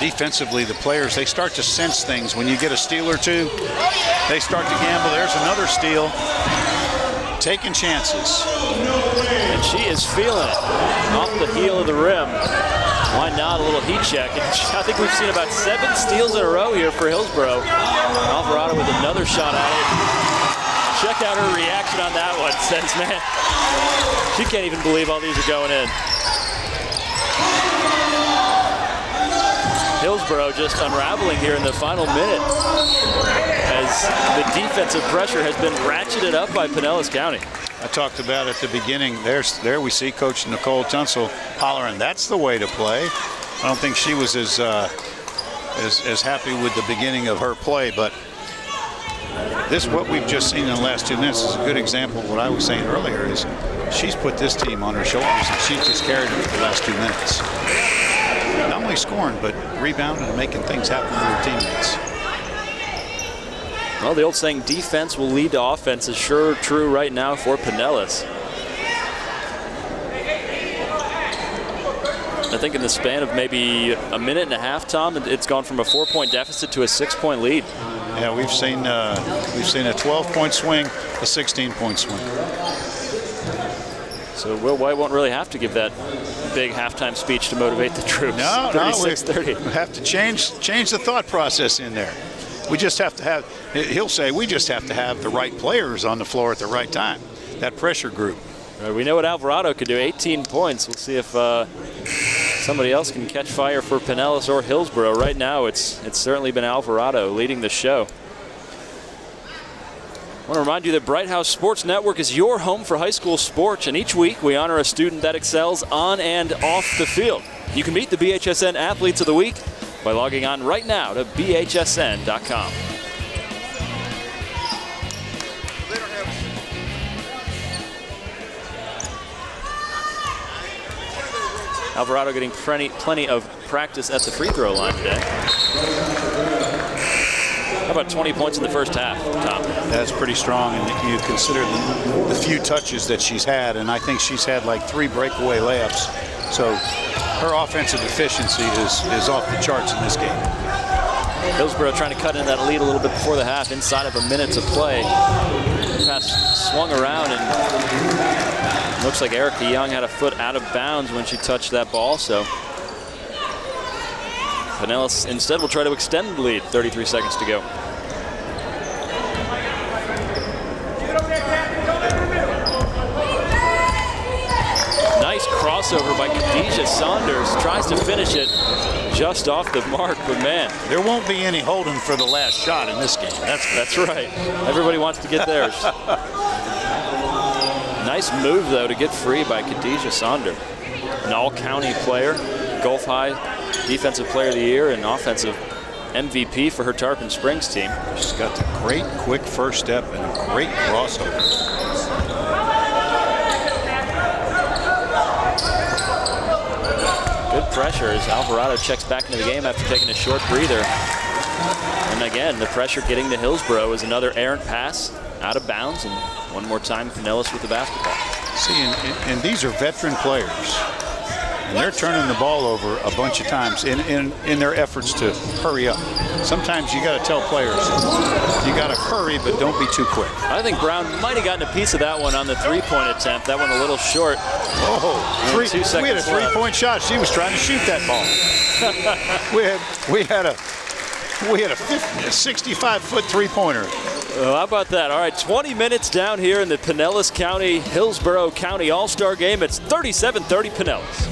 Defensively, the players, they start to sense things. When you get a steal or 2, they start to gamble. There's another steal. Taking chances.
And she is feeling it. Off the heel of the rim. Why not a little heat check? And I think we've seen about 7 steals in a row here for Hillsborough. Alvarado with another shot at it. Check out her reaction on that one. Says, man, she can't even believe all these are going in. Hillsborough just unraveling here in the final minute as the defensive pressure has been ratcheted up by Pinellas County.
I talked about at the beginning, there we see Coach Nicole Tunsil hollering, that's the way to play. I don't think she was as happy with the beginning of her play, but this, what we've just seen in the last 2 minutes, is a good example of what I was saying earlier, is she's put this team on her shoulders and she's just carried them for the last 2 minutes. Not only scoring, but rebounding and making things happen with her teammates.
Well, the old saying, defense will lead to offense, is sure true right now for Pinellas. I think in the span of maybe a minute and a half, Tom, it's gone from a 4-point deficit to a 6-point lead.
Yeah, we've seen a 12-point swing, a 16-point swing.
So Will White won't really have to give that big halftime speech to motivate the troops.
No,
36-30.
we have to change the thought process in there. We just have to have, he'll say, we just have to have the right players on the floor at the right time, that pressure group.
Right, we know what Alvarado could do, 18 points. We'll see if somebody else can catch fire for Pinellas or Hillsborough. Right now, it's certainly been Alvarado leading the show. I want to remind you that Bright House Sports Network is your home for high school sports, and each week we honor a student that excels on and off the field. You can meet the BHSN Athletes of the Week by logging on right now to bhsn.com. Alvarado getting plenty of practice at the free throw line today. How about 20 points in the first half, Tom?
That's pretty strong, and you consider the few touches that she's had, and I think she's had like 3 breakaway layups. So her offensive efficiency is off the charts in this game.
Hillsborough trying to cut in that lead a little bit before the half, inside of a minute to play. Pass swung around, and looks like Erica Young had a foot out of bounds when she touched that ball. So Pinellas instead will try to extend the lead. 33 seconds to go. Nice crossover by Khadijah Saunders. Tries to finish it just off the mark, but man.
There won't be any holding for the last shot in this game.
That's right. Everybody wants to get theirs. Nice move, though, to get free by Khadijah Saunders. An all-county player, Gulf High Defensive Player of the Year and offensive MVP for her Tarpon Springs team.
She's got the great quick first step and a great crossover.
Good pressure as Alvarado checks back into the game after taking a short breather. And again, the pressure getting to Hillsborough is another errant pass out of bounds, and one more time Pinellas with the basketball.
See, and these are veteran players, and they're turning the ball over a bunch of times in their efforts to hurry up. Sometimes you got to tell players, you got to hurry, but don't be too quick.
I think Brown might have gotten a piece of that one on the three-point attempt. That one a little short.
Oh, we had a three-point shot. She was trying to shoot that ball. we had a 65-foot three-pointer.
Well, how about that? All right, 20 minutes down here in the Pinellas County, Hillsborough County All-Star Game. It's 37-30 Pinellas.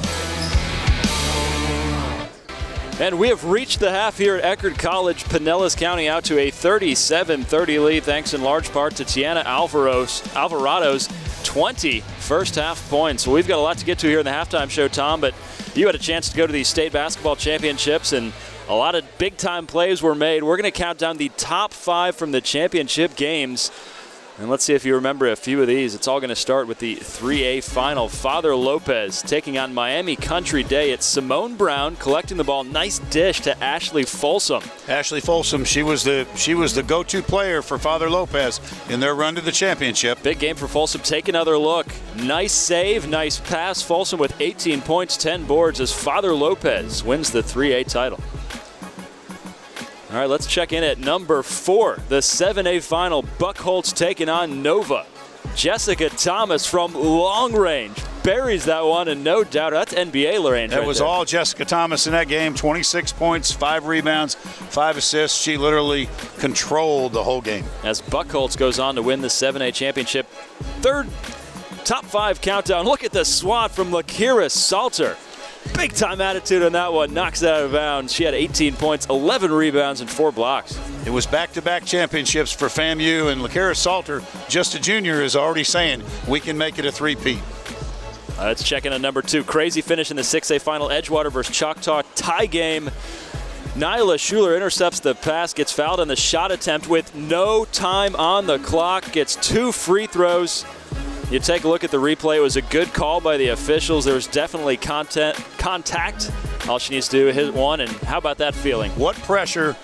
And we have reached the half here at Eckerd College. Pinellas County out to a 37-30 lead, thanks in large part to Tiana Alvarado's 20 first half points. So we've got a lot to get to here in the halftime show, Tom, but you had a chance to go to these state basketball championships, and a lot of big-time plays were made. We're going to count down the top 5 from the championship games. And let's see if you remember a few of these. It's all going to start with the 3A final. Father Lopez taking on Miami Country Day. It's Simone Brown collecting the ball. Nice dish to Ashley Folsom.
Ashley Folsom, she was the go-to player for Father Lopez in their run to the championship.
Big game for Folsom. Take another look. Nice save, nice pass. Folsom with 18 points, 10 boards as Father Lopez wins the 3A title. All right, let's check in at number 4, the 7A final. Buckholz taking on Nova. Jessica Thomas from long range buries that one, and no doubt that's NBA range.
That was all Jessica Thomas in that game. 26 points, 5 rebounds, 5 assists. She literally controlled the whole game.
As Buckholz goes on to win the 7A championship. Third top 5 countdown. Look at the swat from Lakira Salter. Big time attitude on that one. Knocks it out of bounds. She had 18 points, 11 rebounds, and 4 blocks.
It was back-to-back championships for FAMU, and Lakira Salter, just a junior, is already saying we can make it a three-peat.
Let's check in on number 2. Crazy finish in the 6A final. Edgewater versus Choctaw tie game. Nyla Schuler intercepts the pass, gets fouled on the shot attempt with no time on the clock, gets 2 free throws. You take a look at the replay. It was a good call by the officials. There was definitely contact. All she needs to do is hit one, and how about that feeling?
What pressure.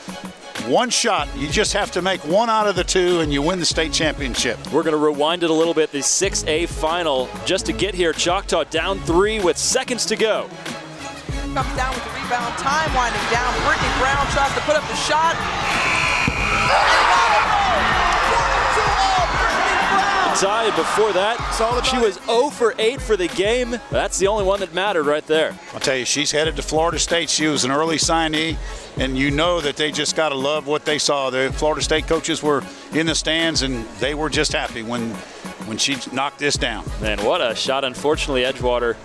One shot. You just have to make one out of the 2, and you win the state championship.
We're going to rewind it a little bit. The 6A final. Just to get here, Choctaw down 3 with seconds to go.
Comes down with the rebound. Time winding down. Brittany Brown tries to put up the shot.
Tie, and before that, she was 0 for 8 for the game. That's the only one that mattered right there.
I'll tell you, she's headed to Florida State. She was an early signee, and you know that they just got to love what they saw. The Florida State coaches were in the stands, and they were just happy when she knocked this down.
Man, what a shot. Unfortunately, Edgewater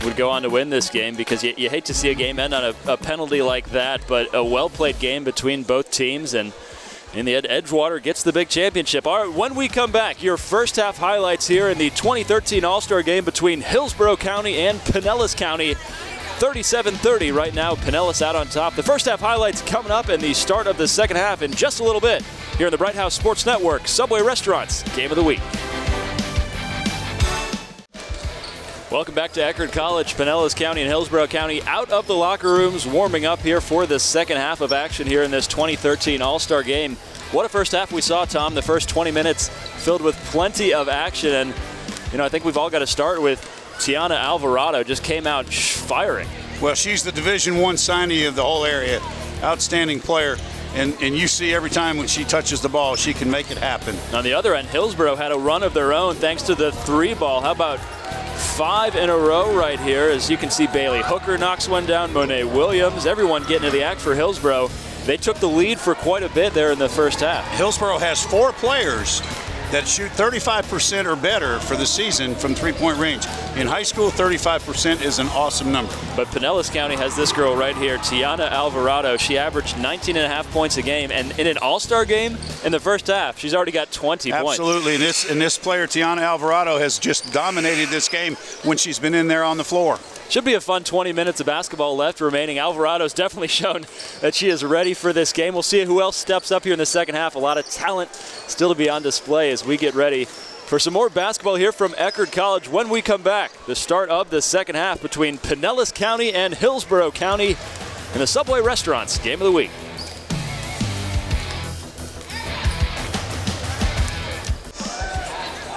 would go on to win this game because you hate to see a game end on a penalty like that, but a well-played game between both teams, and in the end, Edgewater gets the big championship. All right, when we come back, your first half highlights here in the 2013 All-Star Game between Hillsborough County and Pinellas County. 37-30 right now, Pinellas out on top. The first half highlights coming up and the start of the second half in just a little bit here in the Bright House Sports Network. Subway Restaurants Game of the Week. Welcome back to Eckerd College. Pinellas County and Hillsborough County out of the locker rooms, warming up here for the second half of action here in this 2013 All-Star game. What a first half we saw, Tom. The first 20 minutes filled with plenty of action. And, you know, I think we've all got to start with Tiana Alvarado. Just came out firing.
Well, she's the Division I signee of the whole area. Outstanding player. And you see every time when she touches the ball, she can make it happen.
On the other end, Hillsborough had a run of their own thanks to the 3-ball. How about 5 in a row right here? As you can see, Bailey Hooker knocks one down, Monet Williams, everyone getting to the act for Hillsborough. They took the lead for quite a bit there in the first half.
Hillsborough has 4 players that shoot 35% or better for the season from three-point range. In high school, 35% is an awesome number.
But Pinellas County has this girl right here, Tiana Alvarado. She averaged 19.5 points a game, and in an all-star game in the first half, she's already got 20 points.
Absolutely, and this player, Tiana Alvarado, has just dominated this game when she's been in there on the floor.
Should be a fun 20 minutes of basketball left remaining. Alvarado's definitely shown that she is ready for this game. We'll see who else steps up here in the second half. A lot of talent still to be on display as we get ready for some more basketball here from Eckerd College when we come back. The start of the second half between Pinellas County and Hillsborough County in the Subway Restaurants Game of the Week.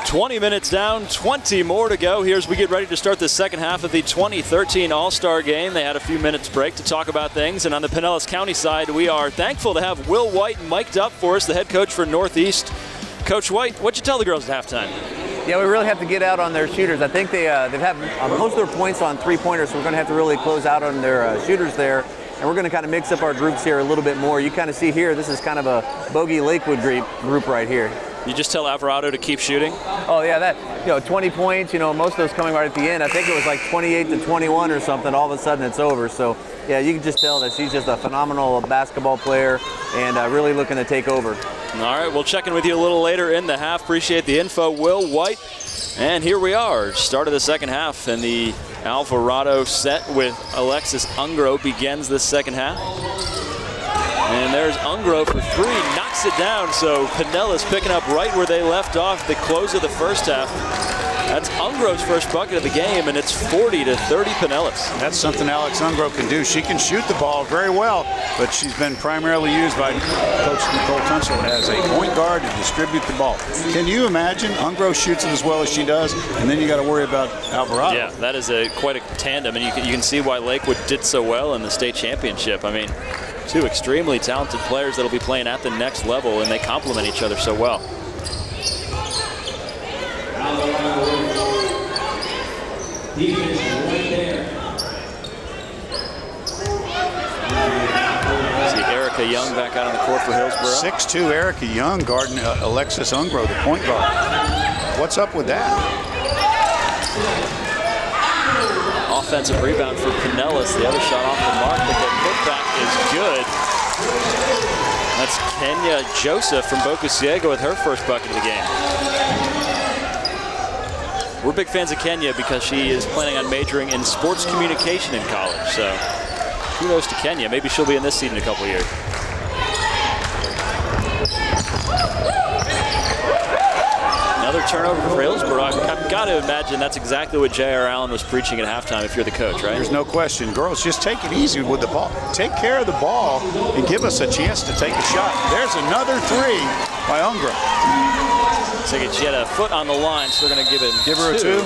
"20 minutes down, 20 more to go. Here's we get ready to start the second half of the 2013 All-Star Game. They had a few minutes break to talk about things. And on the Pinellas County side, we are thankful to have Will White mic'd up for us, the head coach for Northeast. Coach White, what'd you tell the girls at halftime?
Yeah, we really have to get out on their shooters. I think they've had most of their points on three-pointers, so we're going to have to really close out on their shooters there. And we're going to kind of mix up our groups here a little bit more. You kind of see here, this is kind of a Bogey Lakewood group right here.
You just tell Alvarado to keep shooting?
Oh, yeah, 20 points, most of those coming right at the end. I think it was like 28-21 or something. All of a sudden it's over. So, yeah, you can just tell that she's just a phenomenal basketball player and really looking to take over.
All right, we'll check in with you a little later in the half. Appreciate the info, Will White. And here we are, start of the second half, and the Alvarado set with Alexis Ungro begins the second half. And there's Ungro for 3, knocks it down, so Pinellas picking up right where they left off the close of the first half. That's Ungro's first bucket of the game, and it's 40-30 Pinellas.
That's something Alex Ungro can do. She can shoot the ball very well, but she's been primarily used by Coach Nicole Tunstall as a point guard to distribute the ball. Can you imagine? Ungro shoots it as well as she does, and then you got to worry about Alvarado.
Yeah, that is quite a tandem, and you can see why Lakewood did so well in the state championship. I mean, 2 extremely talented players that'll be playing at the next level, and they complement each other so well. See Erica Young back out on the court for Hillsborough.
6'2" Erica Young guarding Alexis Ungro, the point guard. What's up with that?
Offensive rebound for Pinellas. The other shot off the mark, but the putback is good. That's Kenya Joseph from Boca Ciega with her first bucket of the game. We're big fans of Kenya because she is planning on majoring in sports communication in college. So kudos to Kenya. Maybe she'll be in this seat in a couple years. Another turnover for Hillsborough. I've got to imagine that's exactly what J.R. Allen was preaching at halftime if you're the coach, right?
There's no question. Girls, just take it easy with the ball. Take care of the ball and give us a chance to take a shot. There's another 3 by Ungro.
She had a foot on the line, so they're going to give her a 2.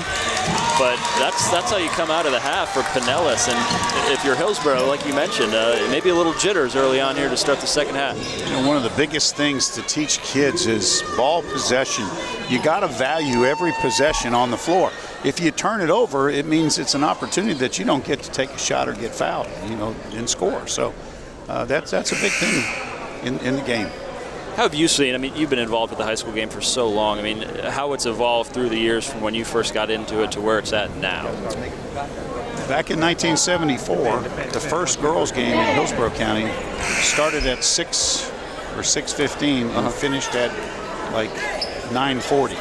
But that's how you come out of the half for Pinellas. And if you're Hillsborough, like you mentioned, maybe a little jitters early on here to start the second half.
One of the biggest things to teach kids is ball possession. You got to value every possession on the floor. If you turn it over, it means it's an opportunity that you don't get to take a shot or get fouled, and score. So that's a big thing in the game.
How have you seen, you've been involved with the high school game for so long, how it's evolved through the years from when you first got into it to where it's at now?
Back in 1974, the first girls game in Hillsborough County started at 6 or 6:15 and finished at like 9:40.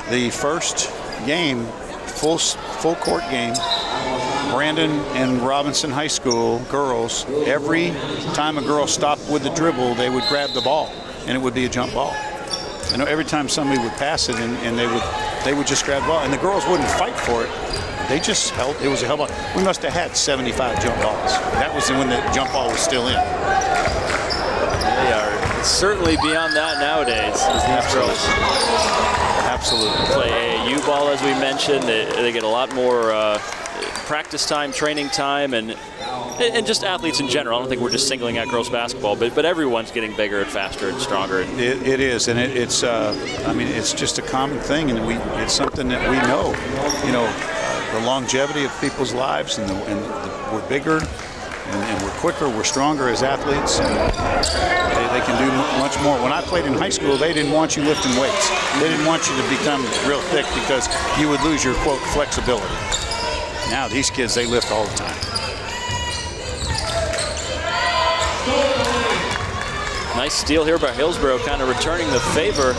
The first game, full court game, Brandon and Robinson High School girls, every time a girl stopped with the dribble, they would grab the ball, and it would be a jump ball. I know every time somebody would pass it and they would just grab the ball, and the girls wouldn't fight for it. They just held. It was a held ball. We must have had 75 jump balls. That was when the jump ball was still in.
They are certainly beyond that nowadays. These girls
Absolutely.
play AAU ball, as we mentioned. They get a lot more practice time, training time, and just athletes in general. I don't think we're just singling out girls basketball, but everyone's getting bigger and faster and stronger.
It is, and it's. I mean, it's just a common thing, and it's something that we know. You know, the longevity of people's lives, and we're bigger, and we're quicker, we're stronger as athletes, and they can do much more. When I played in high school, they didn't want you lifting weights. They didn't want you to become real thick because you would lose your, quote, flexibility. Now these kids, they lift all the time.
Nice steal here by Hillsborough, kind of returning the favor.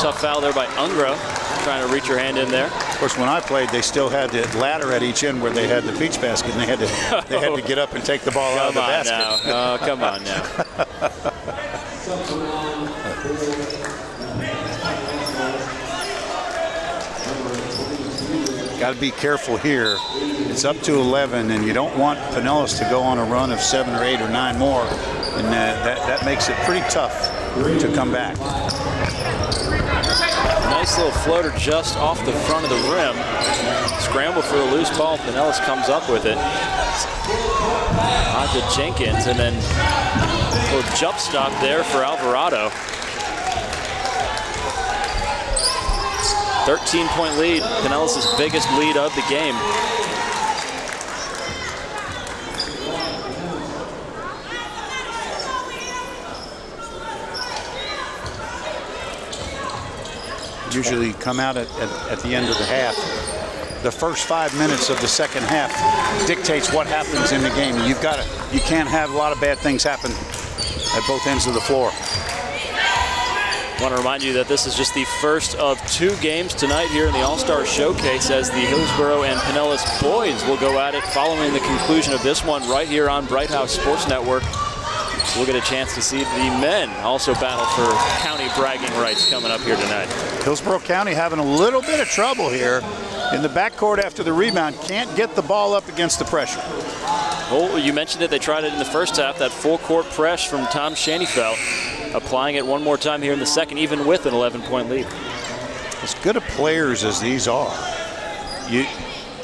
Tough foul there by Ungro, trying to reach her hand in there.
Of course, when I played, they still had the ladder at each end where they had the peach basket, and they had to get up and take the ball out of the basket.
Now. Oh, come on now.
Got to be careful here. It's up to 11, and you don't want Pinellas to go on a run of 7 or 8 or 9 more, and that makes it pretty tough to come back.
Nice little floater just off the front of the rim. Scramble for the loose ball. Pinellas comes up with it. On to Jenkins, and then a little jump stop there for Alvarado. 13-point lead, Pinellas' biggest lead of the game.
Usually come out at the end of the half. The first 5 minutes of the second half dictates what happens in the game. You can't have a lot of bad things happen at both ends of the floor.
I want to remind you that this is just the first of 2 games tonight here in the All-Star Showcase, as the Hillsborough and Pinellas boys will go at it following the conclusion of this one right here on Bright House Sports Network. We'll get a chance to see the men also battle for county bragging rights coming up here tonight.
Hillsborough County having a little bit of trouble here in the backcourt after the rebound. Can't get the ball up against the pressure.
Oh, you mentioned it. They tried it in the first half, that full-court press from Tom Shaneyfeld. Applying it one more time here in the second, even with an 11-point lead.
As good of players as these are,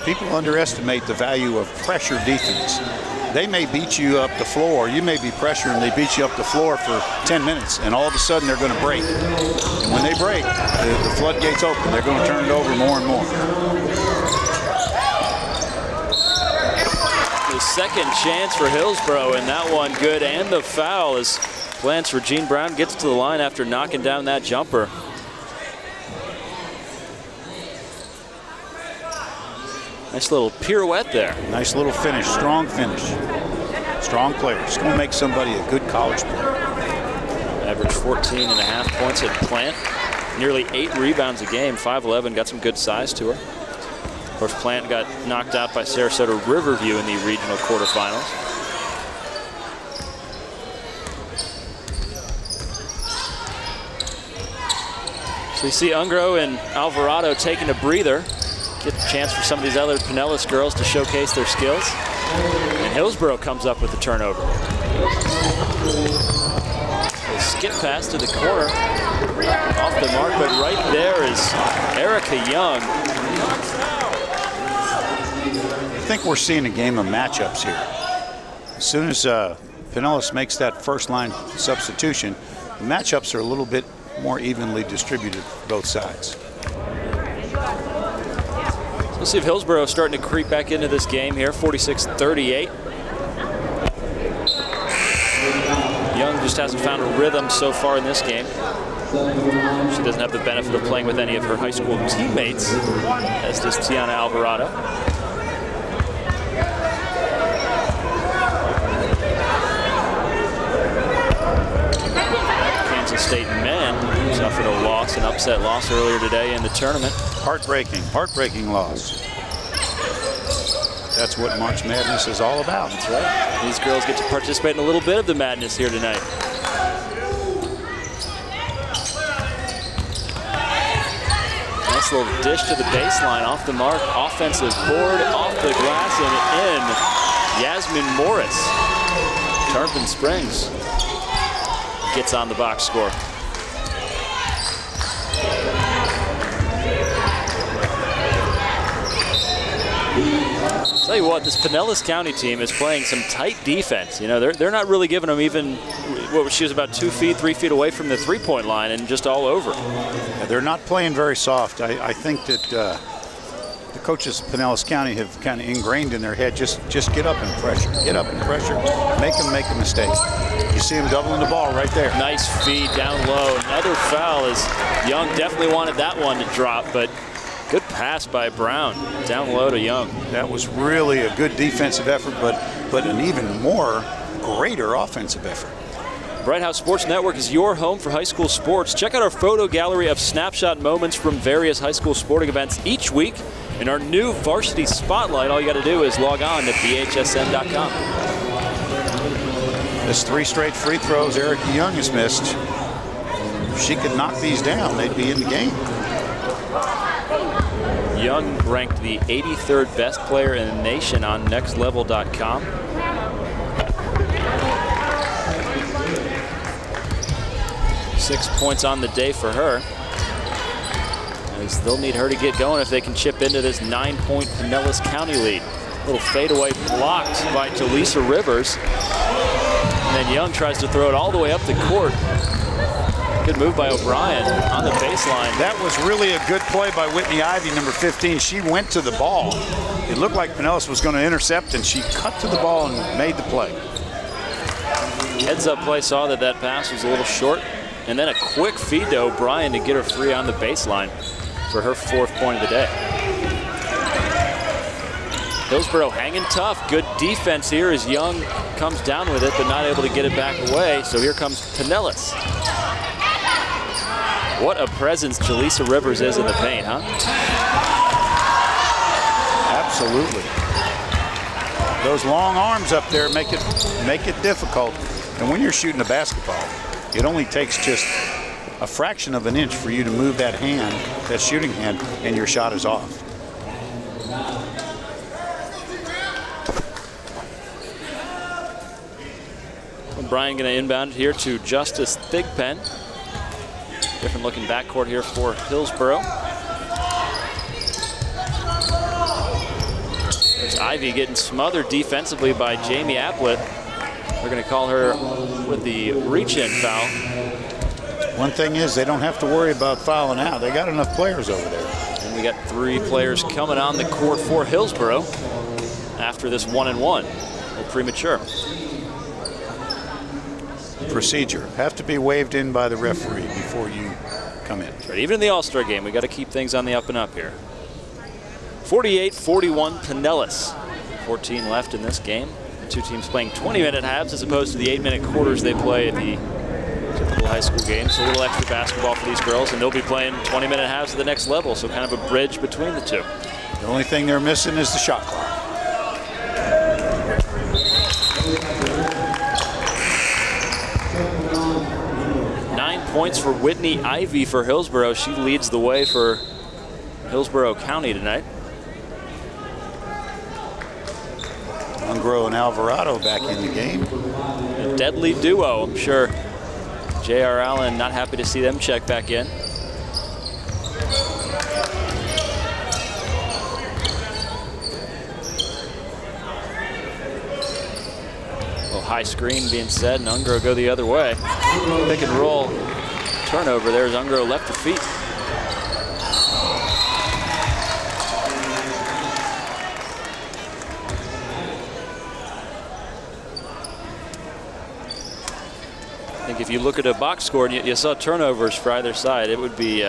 people underestimate the value of pressure defense. They may beat you up the floor. You may be pressuring, they beat you up the floor for 10 minutes, and all of a sudden they're going to break. And when they break, the floodgates open. They're going to turn it over more and more.
The second chance for Hillsborough, and that one good, and the foul as Lance Regine Brown gets to the line after knocking down that jumper. Nice little pirouette there.
Nice little finish, strong finish. Strong player. It's going to make somebody a good college player.
Average 14.5 points at Plant. Nearly 8 rebounds a game, 5'11", got some good size to her. Of course, Plant got knocked out by Sarasota Riverview in the regional quarterfinals. So you see Ungro and Alvarado taking a breather. Get the chance for some of these other Pinellas girls to showcase their skills. And Hillsborough comes up with the turnover. A skip pass to the corner. Off the mark, but right there is Erica Young.
I think we're seeing a game of matchups here. As soon as Pinellas makes that first line substitution, the matchups are a little bit more evenly distributed for both sides.
We'll see if Hillsborough is starting to creep back into this game here, 46-38. Young just hasn't found a rhythm so far in this game. She doesn't have the benefit of playing with any of her high school teammates, as does Tiana Alvarado. Kansas State men suffered a loss, an upset loss earlier today in the tournament.
Heartbreaking loss. That's what March Madness is all about.
That's right. These girls get to participate in a little bit of the madness here tonight. Nice little dish to the baseline, off the mark, offensive board, off the glass and in. Yasmin Morris, Tarpon Springs, gets on the box score. Tell you what, this Pinellas County team is playing some tight defense. You know, they're not really giving them even, she was about 2 feet, 3 feet away from the three-point line and just all over.
Yeah, they're not playing very soft. I think that the coaches of Pinellas County have kind of ingrained in their head, just get up and pressure. Get up and pressure. Make them make a mistake. You see them doubling the ball right there.
Nice feed down low. Another foul as Young definitely wanted that one to drop, but good pass by Brown, down low to Young.
That was really a good defensive effort, but an even more greater offensive effort.
Bright House Sports Network is your home for high school sports. Check out our photo gallery of snapshot moments from various high school sporting events each week. In our new Varsity Spotlight, all you got to do is log on to bhsn.com.
This 3 straight free throws Erica Young has missed. If she could knock these down, they'd be in the game.
Young ranked the 83rd best player in the nation on nextlevel.com. Six points on the day for her, as they'll need her to get going if they can chip into this 9-point Pinellas County lead. Little fadeaway blocked by Jaleesa Rivers. And then Young tries to throw it all the way up the court. Good move by O'Brien on the baseline.
That was really a good play by Whitney Ivy, number 15. She went to the ball. It looked like Pinellas was going to intercept, and she cut to the ball and made the play.
Heads-up play saw that pass was a little short. And then a quick feed to O'Brien to get her free on the baseline for her 4th point of the day. Hillsborough hanging tough. Good defense here as Young comes down with it, but not able to get it back away. So here comes Pinellas. What a presence Jaleesa Rivers is in the paint, huh?
Absolutely. Those long arms up there make it difficult. And when you're shooting a basketball, it only takes just a fraction of an inch for you to move that hand, that shooting hand, and your shot is off.
O'Brien going to inbound here to Justice Thigpen. Different looking backcourt here for Hillsborough. There's Ivy getting smothered defensively by Jamie Aplett. They're going to call her with the reach-in foul.
One thing is they don't have to worry about fouling out. They got enough players over there.
And we got 3 players coming on the court for Hillsborough after this 1-and-1. A little premature.
Procedure. Have to be waved in by the referee before you come in.
Right, even in the All-Star game, we got to keep things on the up and up here. 48-41 Pinellas. 14 left in this game. The two teams playing 20-minute halves as opposed to the 8-minute quarters they play at the typical high school game. So a little extra basketball for these girls, and they'll be playing 20-minute halves at the next level. So kind of a bridge between the two.
The only thing they're missing is the shot clock.
Points for Whitney Ivy for Hillsborough. She leads the way for Hillsborough County tonight.
Ungro and Alvarado back in the game.
A deadly duo. I'm sure J.R. Allen not happy to see them check back in. A little high screen being set, and Ungro go the other way. Pick and roll. Turnover. There's Ungro left her feet. I think if you look at a box score and you saw turnovers for either side, it would be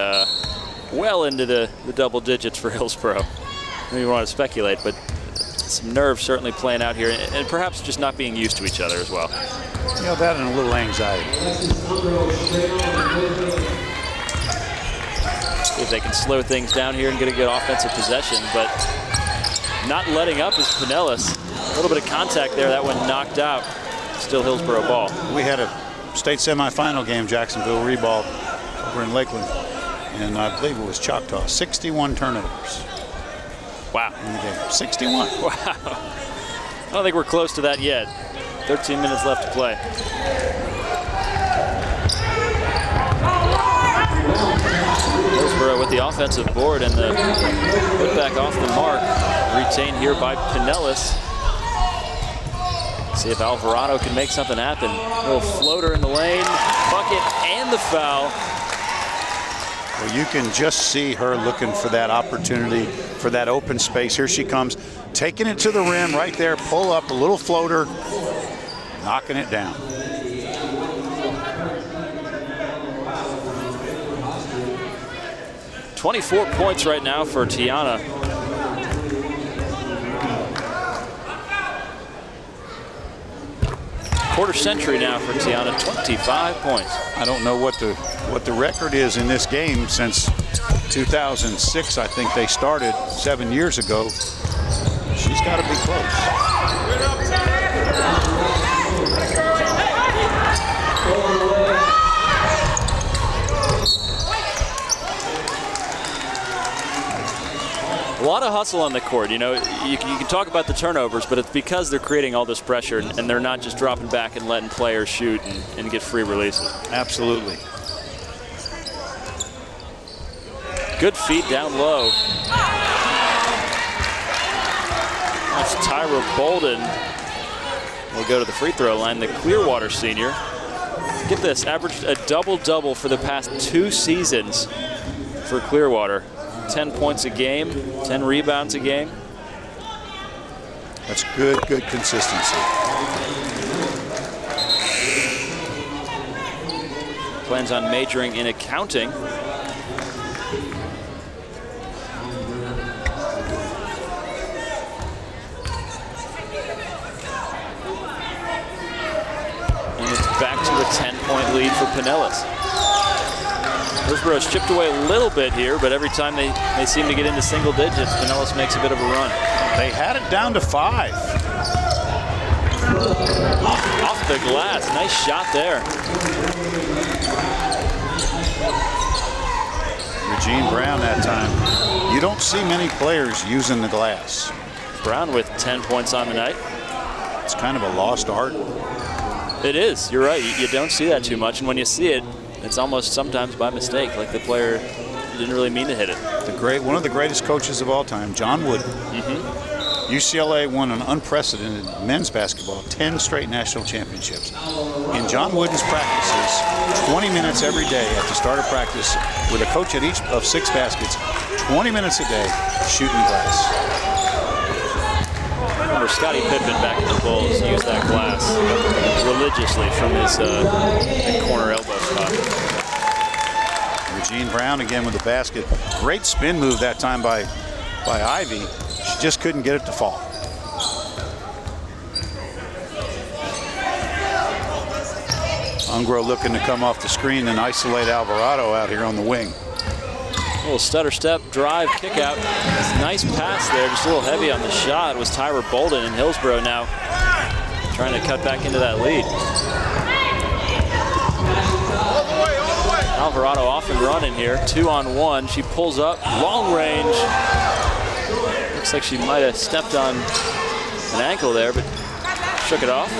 well into the double digits for Hillsborough. I don't even want to speculate, but some nerves certainly playing out here, and perhaps just not being used to each other as well.
You know, that and a little anxiety.
If they can slow things down here and get a good offensive possession, but not letting up is Pinellas. A little bit of contact there, that one knocked out. Still Hillsborough ball.
We had a state semifinal game, Jacksonville Reball, over in Lakeland. and I believe it was Choctaw. 61 turnovers.
Wow.
In the game. 61.
Wow. I don't think we're close to that yet. 13 minutes left to play. Hillsborough with the offensive board and the putback off the mark. Retained here by Pinellas. See if Alvarado can make something happen. A little floater in the lane, bucket, and the foul.
Well, you can just see her looking for that opportunity, for that open space. Here she comes, taking it to the rim right there, pull up, a little floater, knocking it down.
"24 points right now for Tiana. Quarter century now for Tiana, 25 points.
I don't know what the record is in this game since 2006. I think they started 7 years ago. She's got to be close.
A lot of hustle on the court. You know, you can talk about the turnovers, but it's because they're creating all this pressure and they're not just dropping back and letting players shoot and get free releases.
Absolutely.
Good feet down low. That's Tyra Bolden. Will go to the free throw line, the Clearwater senior. Get this, averaged a double-double for the past 2 seasons for Clearwater. 10 points a game, 10 rebounds a game.
That's good consistency.
Plans on majoring in accounting. And it's back to a 10-point lead for Pinellas. Hillsborough's chipped away a little bit here, but every time they seem to get into single digits, Pinellas makes a bit of a run.
They had it down to 5.
Off the glass, nice shot there.
Regine Brown that time. You don't see many players using the glass.
Brown with 10 points on the night.
It's kind of a lost art.
It is, you're right. You don't see that too much, and when you see it, it's almost sometimes by mistake, like the player didn't really mean to hit it.
One of the greatest coaches of all time, John Wooden. UCLA won an unprecedented men's basketball, 10 straight national championships. In John Wooden's practices, 20 minutes every day at the start of practice, with a coach at each of 6 baskets, 20 minutes a day, shooting glass.
Remember, Scottie Pippen back at the Bulls used that glass religiously from his corner elbow spot.
Regine Brown again with the basket. Great spin move that time by Ivy. She just couldn't get it to fall. Ungro looking to come off the screen and isolate Alvarado out here on the wing.
A little stutter step, drive, kick out. Nice pass there, just a little heavy on the shot. It was Tyra Bolden, and Hillsborough now trying to cut back into that lead. Alvarado off and running here, 2-on-1. She pulls up, long range. Looks like she might have stepped on an ankle there, but shook it off.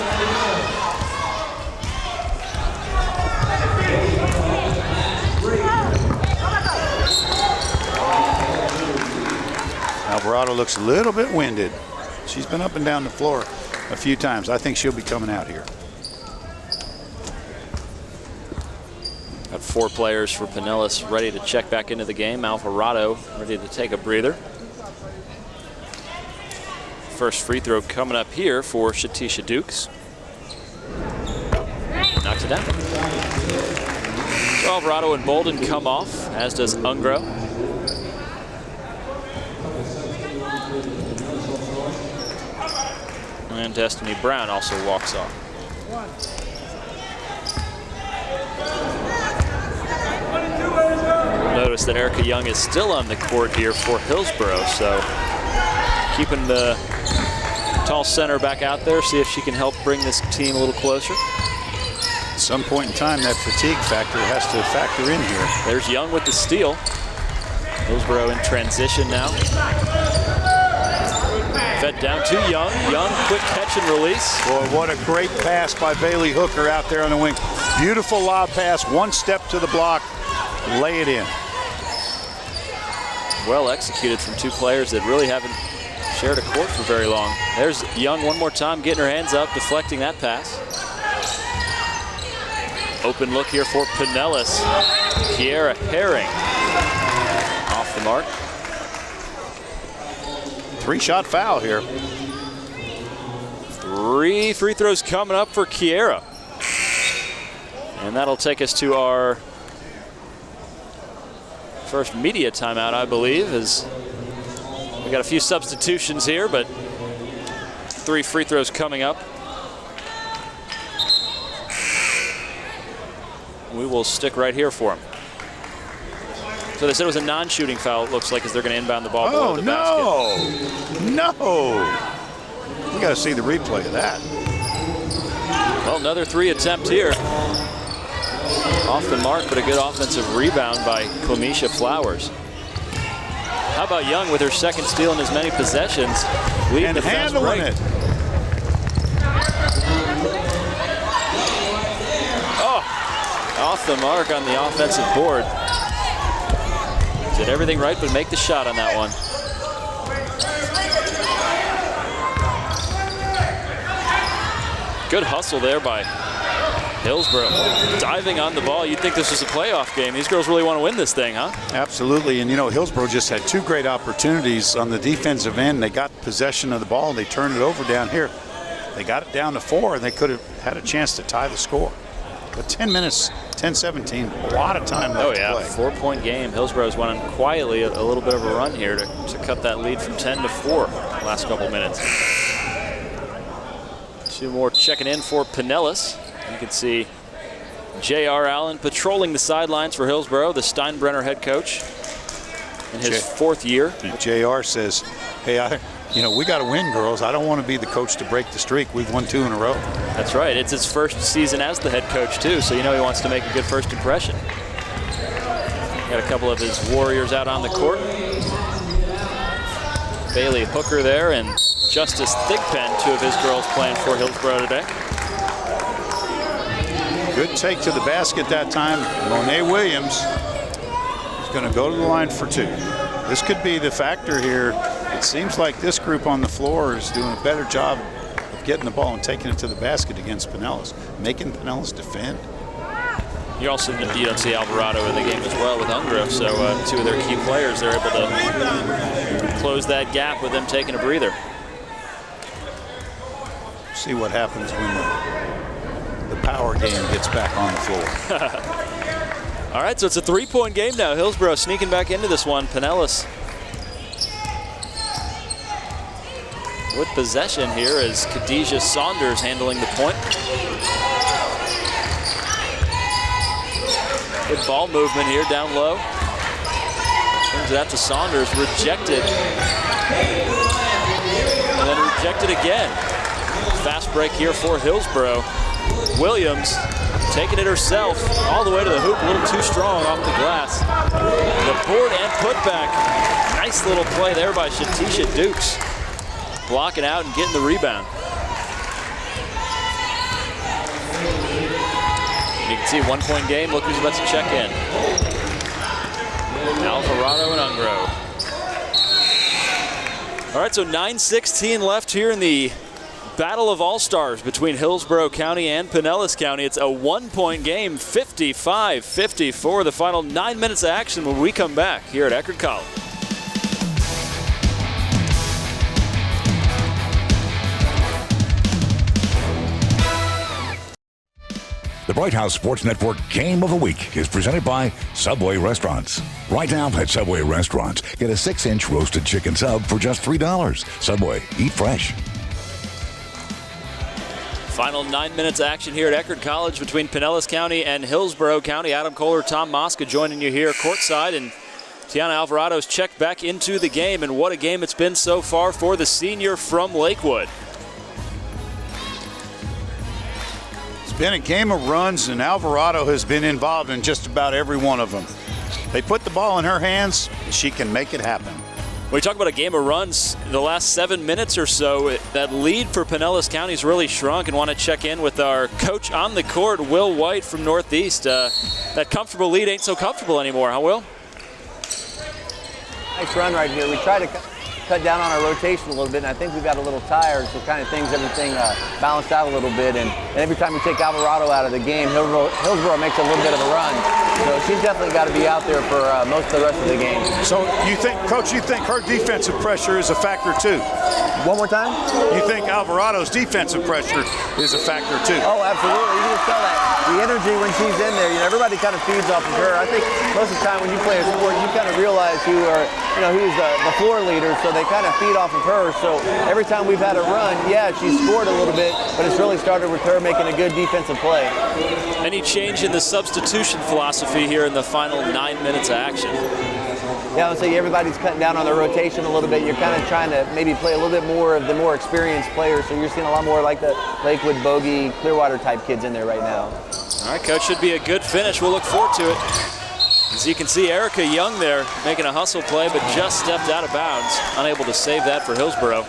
Alvarado looks a little bit winded. She's been up and down the floor a few times. I think she'll be coming out here.
Got 4 players for Pinellas ready to check back into the game. Alvarado ready to take a breather. First free throw coming up here for Shatisha Dukes. Knocks it down. So Alvarado and Bolden come off, as does Ungro. And Destiny Brown also walks off. Notice that Erica Young is still on the court here for Hillsborough, so keeping the tall center back out there, see if she can help bring this team a little closer.
some point in time, that fatigue factor has to factor in here.
There's Young with the steal. Hillsborough in transition now. Fed down to Young. Young, quick catch and release.
Boy, what a great pass by Bailey Hooker out there on the wing. Beautiful lob pass, one step to the block, lay it in.
Well executed from two players that really haven't shared a court for very long. There's Young one more time, getting her hands up, deflecting that pass. Open look here for Pinellas. Kiera Herring off the mark.
3-shot foul here.
3 free throws coming up for Kiera. And that'll take us to our first media timeout, I believe, as we got a few substitutions here, but 3 free throws coming up. We will stick right here for him. So they said it was a non-shooting foul, it looks like, as they're going to inbound the ball below the basket.
No! We got to see the replay of that.
Well, another 3 attempt here. Off the mark, but a good offensive rebound by Comisha Flowers. How about Young with her second steal in as many possessions, leading the fast break.
It.
Oh, off the mark on the offensive board. Did everything right, but make the shot on that one. Good hustle there by Hillsborough. Diving on the ball. You'd think this was a playoff game. These girls really want to win this thing, huh?
Absolutely. And, you know, Hillsborough just had 2 great opportunities on the defensive end. They got possession of the ball, and they turned it over down here. They got it down to 4, and they could have had a chance to tie the score. But 10 minutes, 10-17, a lot of time left to play.
4-point game. Hillsborough's went on quietly a little bit of a run here to cut that lead from 10 to 4 last couple minutes. 2 more checking in for Pinellas. You can see J.R. Allen patrolling the sidelines for Hillsborough, the Steinbrenner head coach in his 4th year.
J.R. says, hey, we got to win, girls. I don't want to be the coach to break the streak. We've won 2 in a row.
That's right. It's his first season as the head coach, too, so you know he wants to make a good first impression. Got a couple of his warriors out on the court. Bailey Hooker there, and Justice Thigpen, 2 of his girls playing for Hillsborough today.
Good take to the basket that time. Monet Williams is going to go to the line for 2. This could be the factor here. It seems like this group on the floor is doing a better job of getting the ball and taking it to the basket against Pinellas, making Pinellas defend.
You don't see Alvarado in the game as well with Ungrove, so 2 of their key players, they're able to close that gap with them taking a breather.
See what happens when the power game gets back on the floor.
All right, so it's a 3-point game now. Hillsborough sneaking back into this one. Pinellas with possession here as Khadijah Saunders handling the point. Good ball movement here down low. Turns it out to Saunders, rejected. And then rejected again. Fast break here for Hillsborough. Williams taking it herself all the way to the hoop, a little too strong off the glass. The board and putback. Nice little play there by Shatisha Dukes. Blocking out and getting the rebound. You can see 1-point game. Look who's about to check in. Alvarado and Ungrove. All right, so 9:16 left here in the Battle of All-Stars between Hillsborough County and Pinellas County. It's a 1-point game, 55-54. The final 9 minutes of action when we come back here at Eckerd College.
The Bright House Sports Network Game of the Week is presented by Subway Restaurants. Right now at Subway Restaurants, get a 6-inch roasted chicken sub for just $3. Subway, eat fresh.
Final 9 minutes action here at Eckerd College between Pinellas County and Hillsborough County. Adam Kohler, Tom Mosca joining you here courtside, and Tiana Alvarado's checked back into the game, and what a game it's been so far for the senior from Lakewood.
been a game of runs, and Alvarado has been involved in just about every one of them. They put the ball in her hands, and she can make it happen.
When we talk about a game of runs, the last 7 minutes or so, that lead for Pinellas County's really shrunk, and want to check in with our coach on the court, Will White from Northeast. That comfortable lead ain't so comfortable anymore, huh, Will?
Nice run right here. We try to cut down on our rotation a little bit, and I think we got a little tired, so kind of everything balanced out a little bit. And every time we take Alvarado out of the game, Hillsborough makes a little bit of a run. So she's definitely got to be out there for most of the rest of the game.
So you think, Coach, you think her defensive pressure is a factor too?
One more time?
You think Alvarado's defensive pressure is a factor too?
Oh, absolutely. You can just tell that. The energy when she's in there, everybody kind of feeds off of her. I think most of the time when you play a sport, you kind of realize who's the floor leader, so they kind of feed off of her. So every time we've had a run, yeah, she's scored a little bit, but it's really started with her making a good defensive play.
Any change in the substitution philosophy here in the final 9 minutes of action?
Yeah, I would say everybody's cutting down on their rotation a little bit. You're kind of trying to maybe play a little bit more of the more experienced players, so you're seeing a lot more like the Lakewood, Bogey, Clearwater type kids in there right now.
All right, Coach, should be a good finish. We'll look forward to it. As you can see, Erica Young there making a hustle play, but just stepped out of bounds, unable to save that for Hillsborough.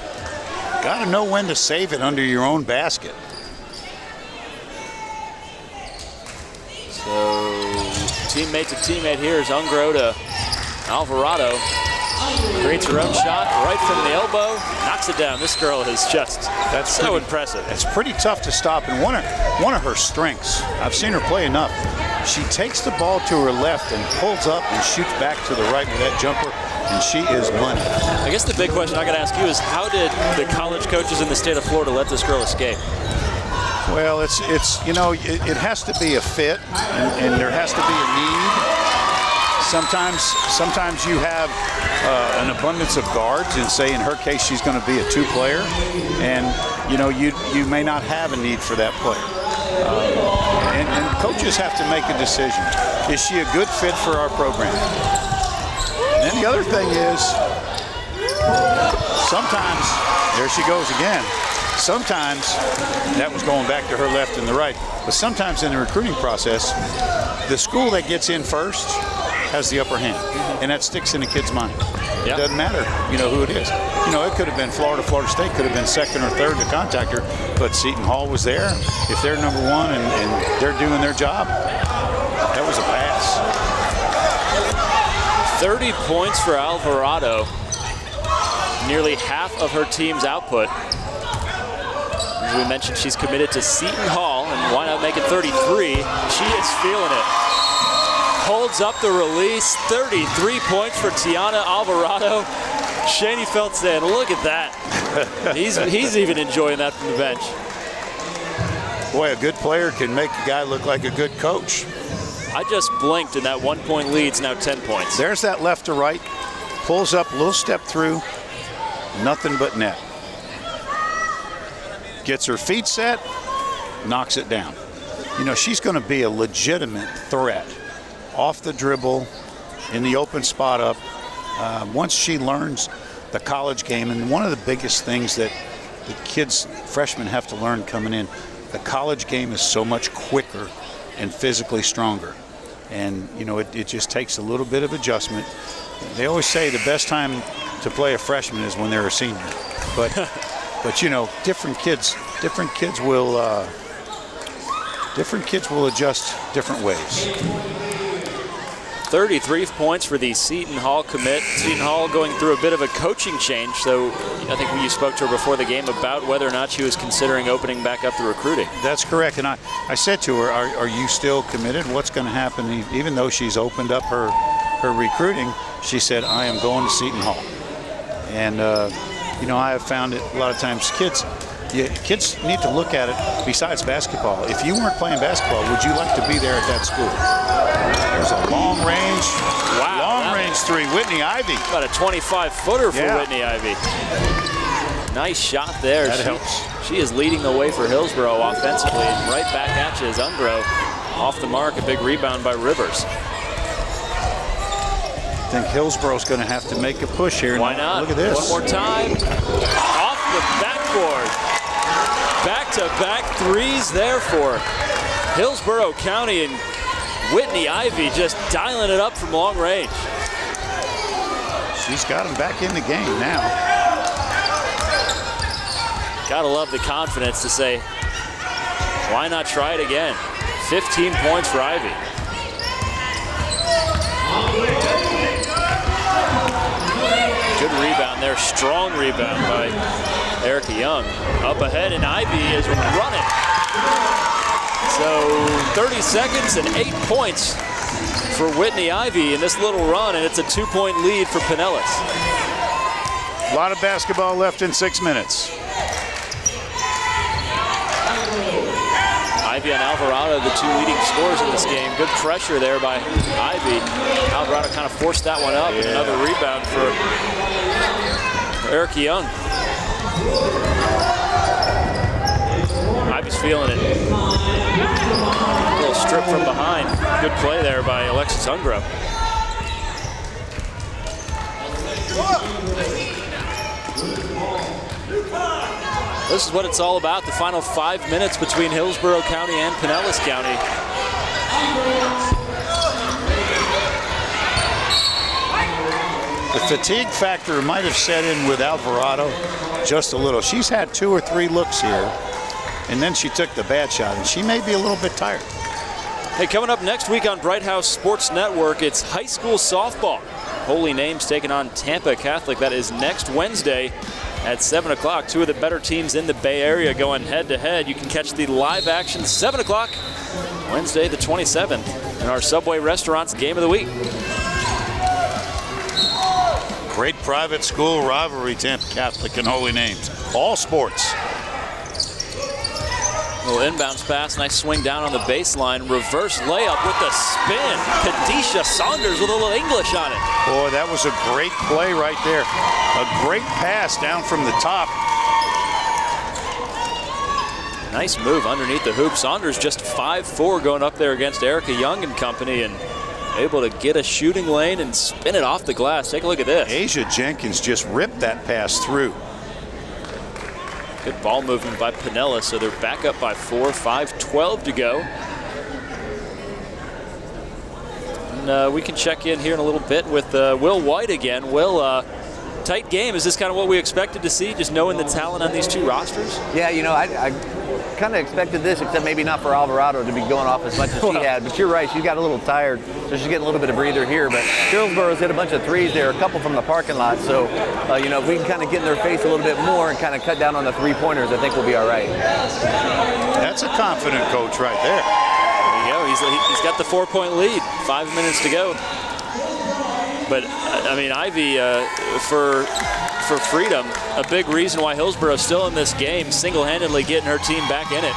Got to know when to save it under your own basket.
So teammate to teammate here is Ungro to Alvarado. Creates her own shot right from the elbow, knocks it down. This girl is that's so impressive.
It's pretty tough to stop, and one of her strengths, I've seen her play enough, she takes the ball to her left and pulls up and shoots back to the right with that jumper, and she is money.
I guess the big question I got to ask you is, how did the college coaches in the state of Florida let this girl escape?
Well, it has to be a fit, and there has to be a need. Sometimes you have an abundance of guards, and say in her case she's going to be a two-player, and you may not have a need for that player. And coaches have to make a decision. Is she a good fit for our program? And then the other thing is, sometimes, there she goes again, sometimes, that was going back to her left and the right, but sometimes in the recruiting process, the school that gets in first has the upper hand, and that sticks in the kid's mind. It doesn't matter, who it is. It could have been Florida State, could have been second or third to contact her, but Seton Hall was there. If they're number one and they're doing their job, that was a pass.
30 points for Alvarado, nearly half of her team's output. As we mentioned, she's committed to Seton Hall, and why not make it 33? She is feeling it. Holds up the release, 33 points for Tiana Alvarado. Shaney Felt saying, look at that. He's even enjoying that from the bench.
Boy, a good player can make a guy look like a good coach.
I just blinked, and that 1 point lead's now 10 points.
There's that left to right, pulls up, a little step through, nothing but net. Gets her feet set, knocks it down. She's going to be a legitimate threat off the dribble, in the open spot up. Once she learns the college game, and one of the biggest things that the freshmen have to learn coming in, the college game is so much quicker and physically stronger. And, it just takes a little bit of adjustment. They always say the best time to play a freshman is when they're a senior. But different kids will adjust different ways.
33 points for the Seton Hall commit. Seton Hall going through a bit of a coaching change, so I think you spoke to her before the game about whether or not she was considering opening back up the recruiting.
That's correct, and I said to her, are you still committed? What's going to happen? Even though she's opened up her recruiting, she said, I am going to Seton Hall. And, I have found it a lot of times kids need to look at it besides basketball. If you weren't playing basketball, would you like to be there at that school? There's a long range three. Whitney Ivy.
About a 25-footer for Whitney Ivy. Nice shot there.
That helps.
She is leading the way for Hillsborough offensively. And right back at you is Ungro. Off the mark, a big rebound by Rivers.
I think Hillsborough's going to have to make a push here.
Why not?
Look at this.
One more time. Off the backboard. Back-to-back threes there for Hillsborough County, and Whitney Ivy just dialing it up from long range.
She's got him back in the game now.
Gotta love the confidence to say, why not try it again? 15 points for Ivy. Good rebound there, strong rebound by Erica Young. Up ahead, and Ivy is running. So 30 seconds and 8 points for Whitney Ivy in this little run, and it's a 2-point lead for Pinellas.
A lot of basketball left in 6 minutes.
Ivy and Alvarado, the two leading scorers in this game. Good pressure there by Ivy. Alvarado kind of forced that one up. Yeah. Another rebound for Erica Young. Ivy's feeling it. A little strip from behind. Good play there by Alexis Ungro. This is what it's all about, the final 5 minutes between Hillsborough County and Pinellas County.
The fatigue factor might have set in with Alvarado just a little. She's had 2 or 3 looks here, and then she took the bad shot, and she may be a little bit tired.
Hey, coming up next week on Bright House Sports Network, it's high school softball. Holy Names taking on Tampa Catholic. That is next Wednesday at 7 o'clock. Two of the better teams in the Bay Area going head-to-head. You can catch the live action 7 o'clock Wednesday the 27th in our Subway Restaurants Game of the Week.
Great private school rivalry, Tampa Catholic and Holy Names. All sports.
Little inbounds pass, nice swing down on the baseline. Reverse layup with the spin. Kadisha Saunders with a little English on it.
Boy, that was a great play right there. A great pass down from the top.
Nice move underneath the hoop. Saunders just 5'4", going up there against Erica Young and company, and able to get a shooting lane and spin it off the glass. Take a look at this.
Asia Jenkins just ripped that pass through.
Good ball movement by Pinellas, so they're back up by 4, 5:12 to go. And we can check in here in a little bit with Will White again. Will, tight game. Is this kind of what we expected to see, just knowing the talent on these two rosters?
Yeah, you know, I kind of expected this, except maybe not for Alvarado to be going off as much as she had. But you're right, she got a little tired, so she's getting a little bit of breather here. But Hillsborough's hit a bunch of threes there, a couple from the parking lot. So, you know, if we can kind of get in their face a little bit more and kind of cut down on the three-pointers, I think we'll be all right.
That's a confident coach right there.
There you go. He's got the 4-point lead. 5 minutes to go. But, I mean, Ivy, for freedom, a big reason why Hillsborough's still in this game, single-handedly getting her team back in it.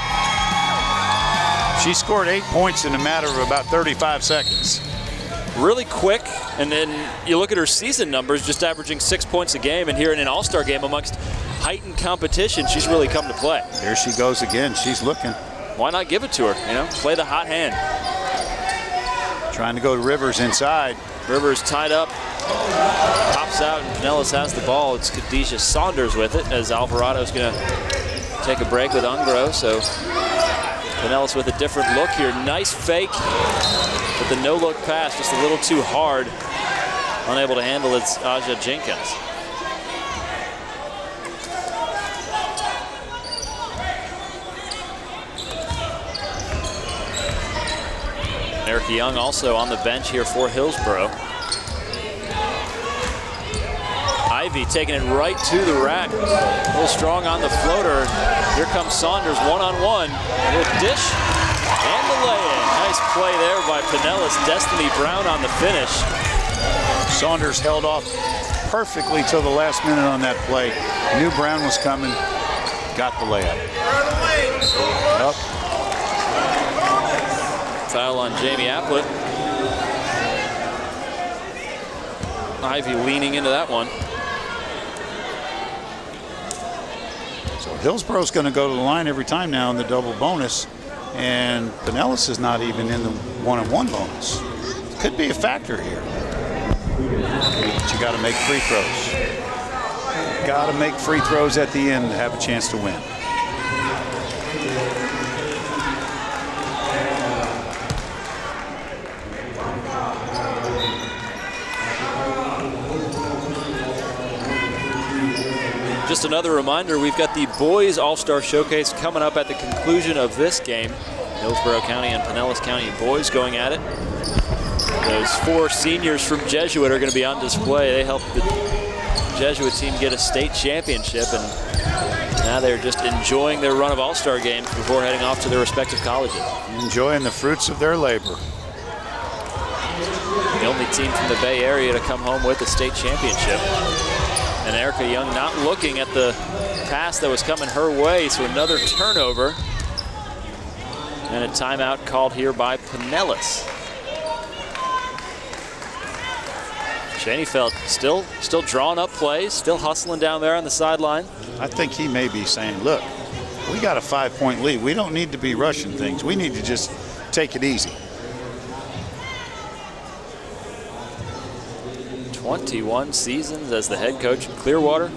She scored 8 points in a matter of about 35 seconds.
Really quick, and then you look at her season numbers, just averaging 6 points a game, and here in an all-star game amongst heightened competition, she's really come to play.
Here she goes again. She's looking.
Why not give it to her, you know? Play the hot hand.
Trying to go to Rivers inside.
Rivers tied up, pops out, and Pinellas has the ball. It's Kadisha Saunders with it, as Alvarado's going to take a break with Ungro. So Pinellas with a different look here. Nice fake, but the no-look pass just a little too hard. Unable to handle it, Aja Jenkins. Erica Young also on the bench here for Hillsborough. Ivy taking it right to the rack. A little strong on the floater. Here comes Saunders one-on-one. A little dish and the lay-in. Nice play there by Pinellas. Destiny Brown on the finish.
Saunders held off perfectly till the last minute on that play. Knew Brown was coming. Got the layup. Up.
Foul on Jamie Aplett. Ivy leaning into that one.
So Hillsborough's going to go to the line every time now in the double bonus, and Pinellas is not even in the one-on-one bonus. Could be a factor here. But you got to make free throws. Got to make free throws at the end to have a chance to win.
Just another reminder, we've got the Boys All-Star Showcase coming up at the conclusion of this game. Hillsborough County and Pinellas County boys going at it. Those 4 seniors from Jesuit are going to be on display. They helped the Jesuit team get a state championship, and now they're just enjoying their run of All-Star games before heading off to their respective colleges.
Enjoying the fruits of their labor.
The only team from the Bay Area to come home with a state championship. And Erica Young not looking at the pass that was coming her way, so another turnover. And a timeout called here by Pinellas. Schoenfeld still drawing up plays, still hustling down there on the sideline.
I think he may be saying, look, we got a 5-point lead. We don't need to be rushing things. We need to just take it easy.
21 seasons as the head coach in Clearwater.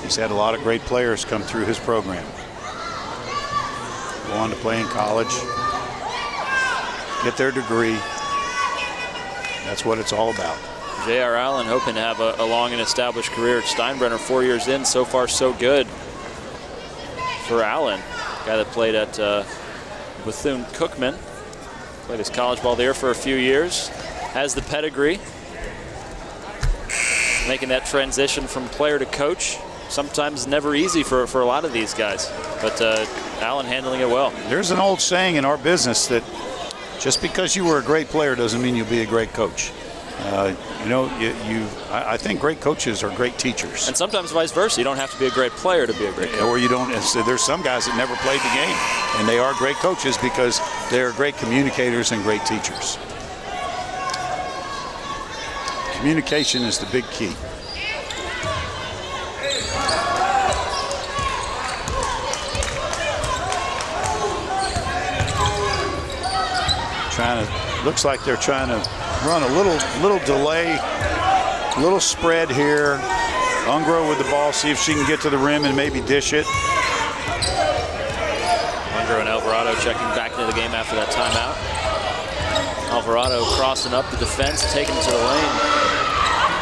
He's had a lot of great players come through his program. Go on to play in college, get their degree. That's what it's all about.
J.R. Allen hoping to have a long and established career at Steinbrenner. 4 years in, so far so good for Allen. Guy that played at Bethune-Cookman. Played his college ball there for a few years. Has the pedigree. Making that transition from player to coach. Sometimes never easy for a lot of these guys. But Allen handling it well.
There's an old saying in our business that just because you were a great player doesn't mean you'll be a great coach. I think great coaches are great teachers.
And sometimes vice versa. You don't have to be a great player to be a great coach.
Or you don't. There's some guys that never played the game, and they are great coaches because they're great communicators and great teachers. Communication is the big key. Looks like they're trying to run a little delay, little spread here. Ungro with the ball, see if she can get to the rim and maybe dish it.
Ungro and Alvarado checking back into the game after that timeout. Alvarado crossing up the defense, taking it to the lane.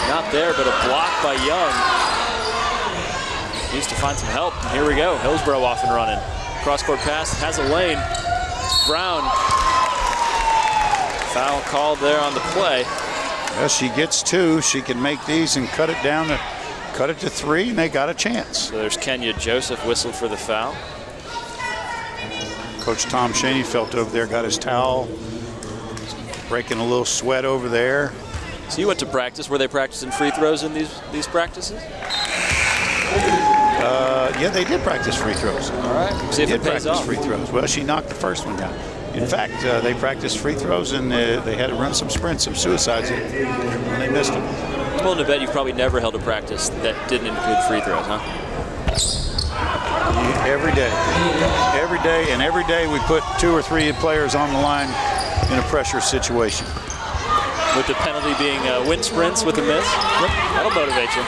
Not there, but a block by Young. Needs to find some help. And here we go. Hillsborough off and running. Cross-court pass, has a lane. Brown. Foul called there on the play.
Well, she gets 2. She can make these and cut it down to 3, and they got a chance.
So there's Kenya Joseph whistled for the foul.
Coach Tom Schoenfeld over there got his towel, breaking a little sweat over there.
So you went to practice. Were they practicing free throws in these practices?
Yeah, they did practice free throws.
All right. See if it pays off.
Free throws. Well, she knocked the first one down. In fact, they practiced free throws, and they had to run some sprints, some suicides, and they missed them.
I'm willing to bet you've probably never held a practice that didn't include free throws, huh?
Every day. And every day we put 2 or 3 players on the line in a pressure situation.
With the penalty being wind sprints with a miss. Yep. That'll motivate you.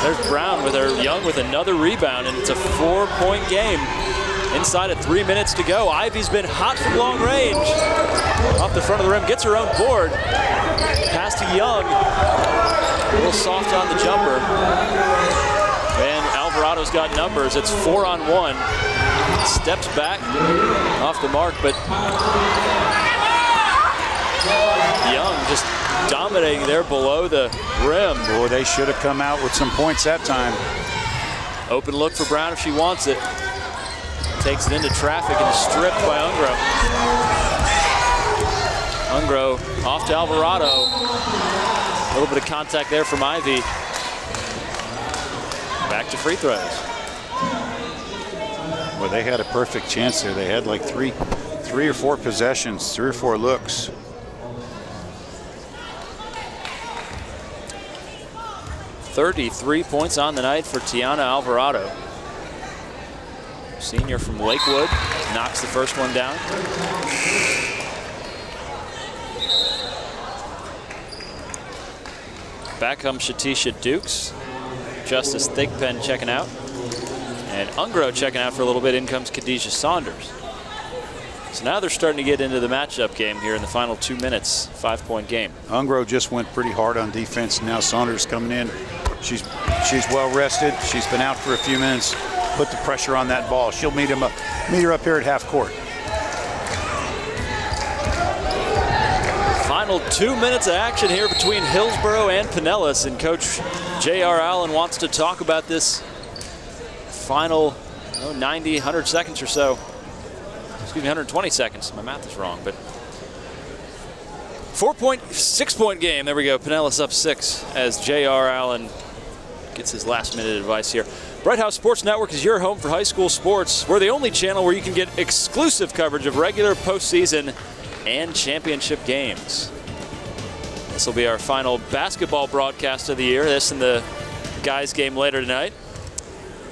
There's Brown with her Young with another rebound, and it's a 4-point game. Inside of 3 minutes to go. Ivy's been hot from long range. Off the front of the rim, gets her own board. Pass to Young. A little soft on the jumper. And Alvarado's got numbers. It's 4-on-1. Steps back off the mark, but Young just dominating there below the rim.
Boy, they should have come out with some points that time.
Open look for Brown if she wants it. Takes it into traffic and is stripped by Ungro. Ungro off to Alvarado. A little bit of contact there from Ivy. Back to free throws.
Well, they had a perfect chance there. They had like three or four possessions, 3 or 4 looks.
.33 points on the night for Tiana Alvarado. Senior from Lakewood, knocks the first one down. Back comes Shatisha Dukes. Justice Thigpen checking out. And Ungro checking out for a little bit. In comes Khadijah Saunders. So now they're starting to get into the matchup game here in the final 2 minutes, 5-point game.
Ungro just went pretty hard on defense. Now Saunders coming in. She's well rested. She's been out for a few minutes. Put the pressure on that ball. She'll meet her up here at half court.
Final 2 minutes of action here between Hillsborough and Pinellas, and Coach J.R. Allen wants to talk about this final 90, 100 seconds or so. Excuse me, 120 seconds. My math is wrong, but 6-point game. There we go. Pinellas up 6 as J.R. Allen gets his last-minute advice here. Bright House Sports Network is your home for high school sports. We're the only channel where you can get exclusive coverage of regular, postseason, and championship games. This will be our final basketball broadcast of the year. This and the guys' game later tonight.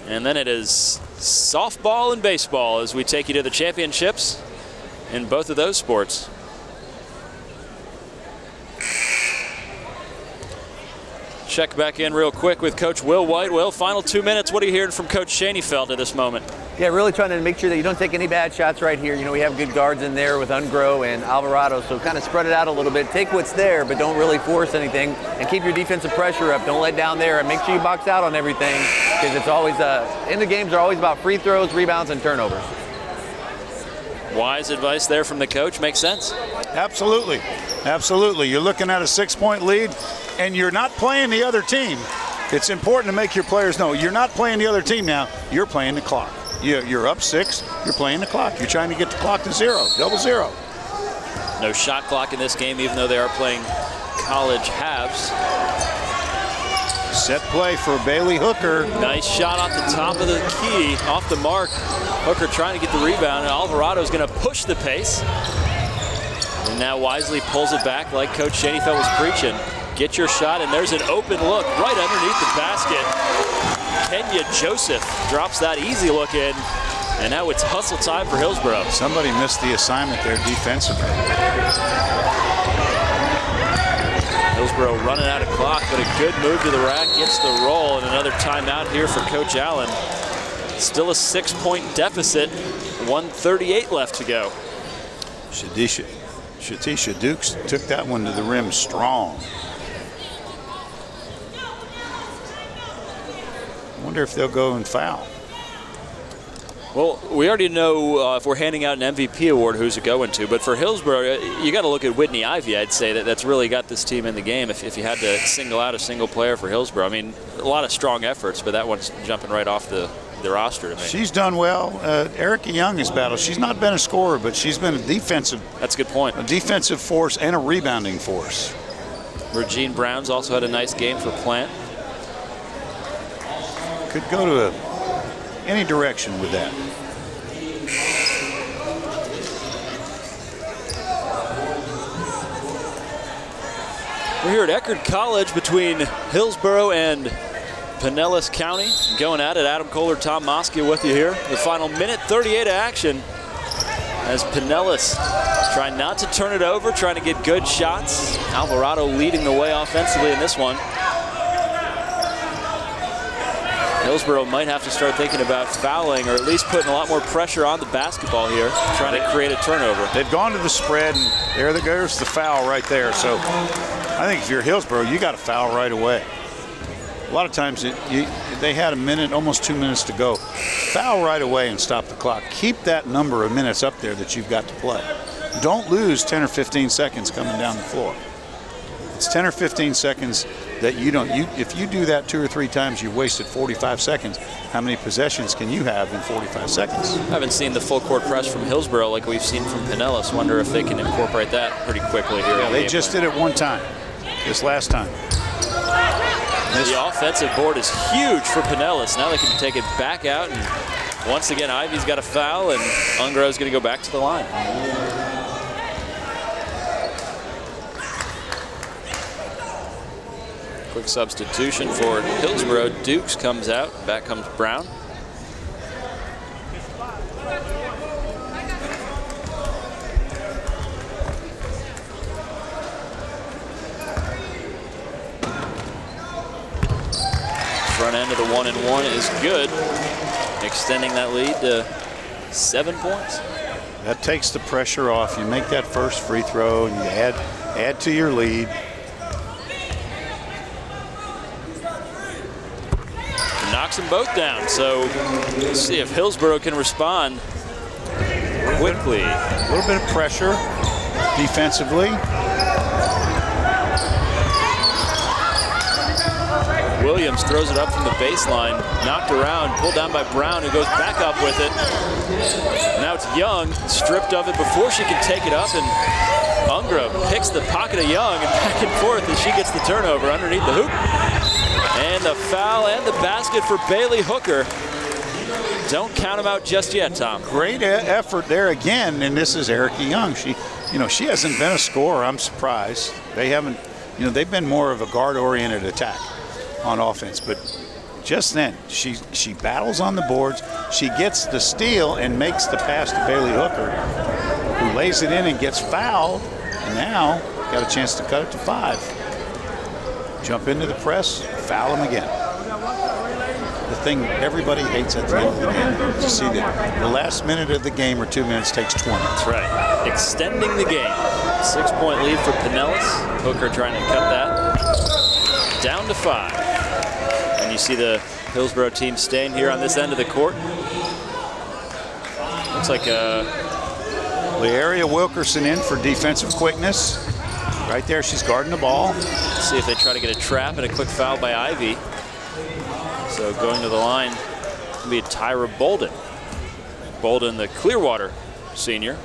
And then it is softball and baseball as we take you to the championships in both of those sports. Check back in real quick with Coach Will White. Will, final 2 minutes. What are you hearing from Coach Schoenfeld at this moment?
Yeah, really trying to make sure that you don't take any bad shots right here. You know, we have good guards in there with Ungro and Alvarado, so kind of spread it out a little bit. Take what's there, but don't really force anything, and keep your defensive pressure up. Don't let down there, and make sure you box out on everything, because it's always, in the games are always about free throws, rebounds, and turnovers.
Wise advice there from the coach. Makes sense.
Absolutely. Absolutely. You're looking at a 6-point lead, and you're not playing the other team. It's important to make your players know you're not playing the other team now. You're playing the clock. You're up 6. You're playing the clock. You're trying to get the clock to 0, double 0.
No shot clock in this game, even though they are playing college halves.
Set play for Bailey Hooker.
Nice shot off the top of the key, off the mark. Hooker trying to get the rebound, and Alvarado's going to push the pace. And now Wisely pulls it back like Coach Schoenfeld was preaching. Get your shot, and there's an open look right underneath the basket. Kenya Joseph drops that easy look in, and now it's hustle time for Hillsborough.
Somebody missed the assignment there defensively.
Hillsborough running out of clock, but a good move to the rack, gets the roll, and another timeout here for Coach Allen. Still a 6-point deficit, 1:38 left to go.
Shatisha Dukes took that one to the rim strong. I wonder if they'll go and foul.
Well, we already know if we're handing out an MVP award, who's it going to. But for Hillsborough, you got to look at Whitney Ivy, I'd say, that's really got this team in the game. If you had to single out a single player for Hillsborough, I mean, a lot of strong efforts, but that one's jumping right off the roster to me.
She's done well. Erica Young has battled. She's not been a scorer, but she's been a defensive.
That's a good point.
A defensive force and a rebounding force.
Regine Brown's also had a nice game for Plant.
Could go to any direction with that.
We're here at Eckerd College between Hillsborough and Pinellas County. Going at it, Adam Kohler, Tom Moskia with you here. The final minute 38 of action as Pinellas trying not to turn it over, trying to get good shots. Alvarado leading the way offensively in this one. Hillsborough might have to start thinking about fouling, or at least putting a lot more pressure on the basketball here, trying to create a turnover.
They've gone to the spread, and there's the foul right there. So I think if you're Hillsborough, you got to foul right away. A lot of times they had a minute, almost 2 minutes to go. Foul right away and stop the clock. Keep that number of minutes up there that you've got to play. Don't lose 10 or 15 seconds coming down the floor. It's 10 or 15 seconds that if you do that 2 or 3 times, you've wasted 45 seconds. How many possessions can you have in 45 seconds?
I haven't seen the full court press from Hillsborough like we've seen from Pinellas. Wonder if they can incorporate that pretty quickly here.
Yeah, they just did it one time, this last time.
The offensive board is huge for Pinellas. Now they can take it back out, and once again, Ivy's got a foul, and Ungro's going to go back to the line. Quick substitution for Hillsborough. Dukes comes out. Back comes Brown. Front end of the 1-and-1 is good, extending that lead to 7 points.
That takes the pressure off. You make that first free throw and you add to your lead.
Knocks them both down. So let's see if Hillsborough can respond quickly.
A little bit of pressure defensively.
Williams throws it up from the baseline, knocked around, pulled down by Brown, who goes back up with it. Now it's Young, stripped of it before she can take it up, and Ungra picks the pocket of Young and back and forth as she gets the turnover underneath the hoop. And the foul and the basket for Bailey Hooker. Don't count him out just yet, Tom.
Great effort there again, and this is Erica Young. She hasn't been a scorer. I'm surprised. They haven't, they've been more of a guard-oriented attack on offense, but just then she battles on the boards. She gets the steal and makes the pass to Bailey Hooker, who lays it in and gets fouled, and now got a chance to cut it to 5. Jump into the press, foul him again. The thing everybody hates at the end of the game is to see that the last minute of the game or 2 minutes takes 20.
That's right. Extending the game. 6-point lead for Pinellas. Hooker trying to cut that down to 5. And you see the Hillsborough team staying here on this end of the court. Looks like
Learia Wilkerson in for defensive quickness. Right there, she's guarding the ball.
Let's see if they try to get a trap and a quick foul by Ivy. So going to the line will be Tyra Bolden. Bolden, the Clearwater senior.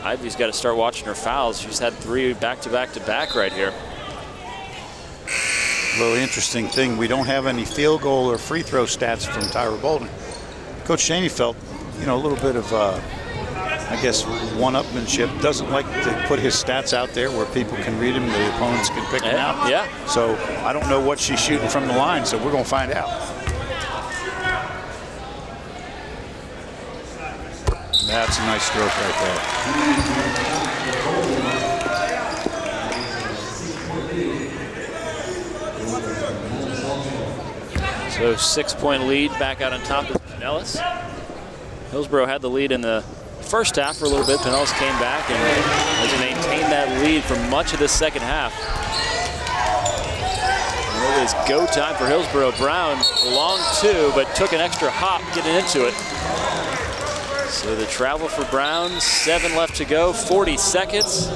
Ivy's got to start watching her fouls. She's had 3 back-to-back-to-back right here.
A little interesting thing, we don't have any field goal or free throw stats from Tyra Bolden. Coach Shaney felt, a little bit of, I guess, one-upmanship. Doesn't like to put his stats out there where people can read them, the opponents can pick them out.
Yeah.
So I don't know what she's shooting from the line, so we're going to find out. That's a nice stroke right
there. So 6-point lead back out on top of Pinellas. Hillsborough had the lead in the first half for a little bit. Pinellas came back and has maintained that lead for much of the second half. And it is go time for Hillsborough. Brown, long 2, but took an extra hop getting into it. So the travel for Brown, 7 left to go, 40 seconds.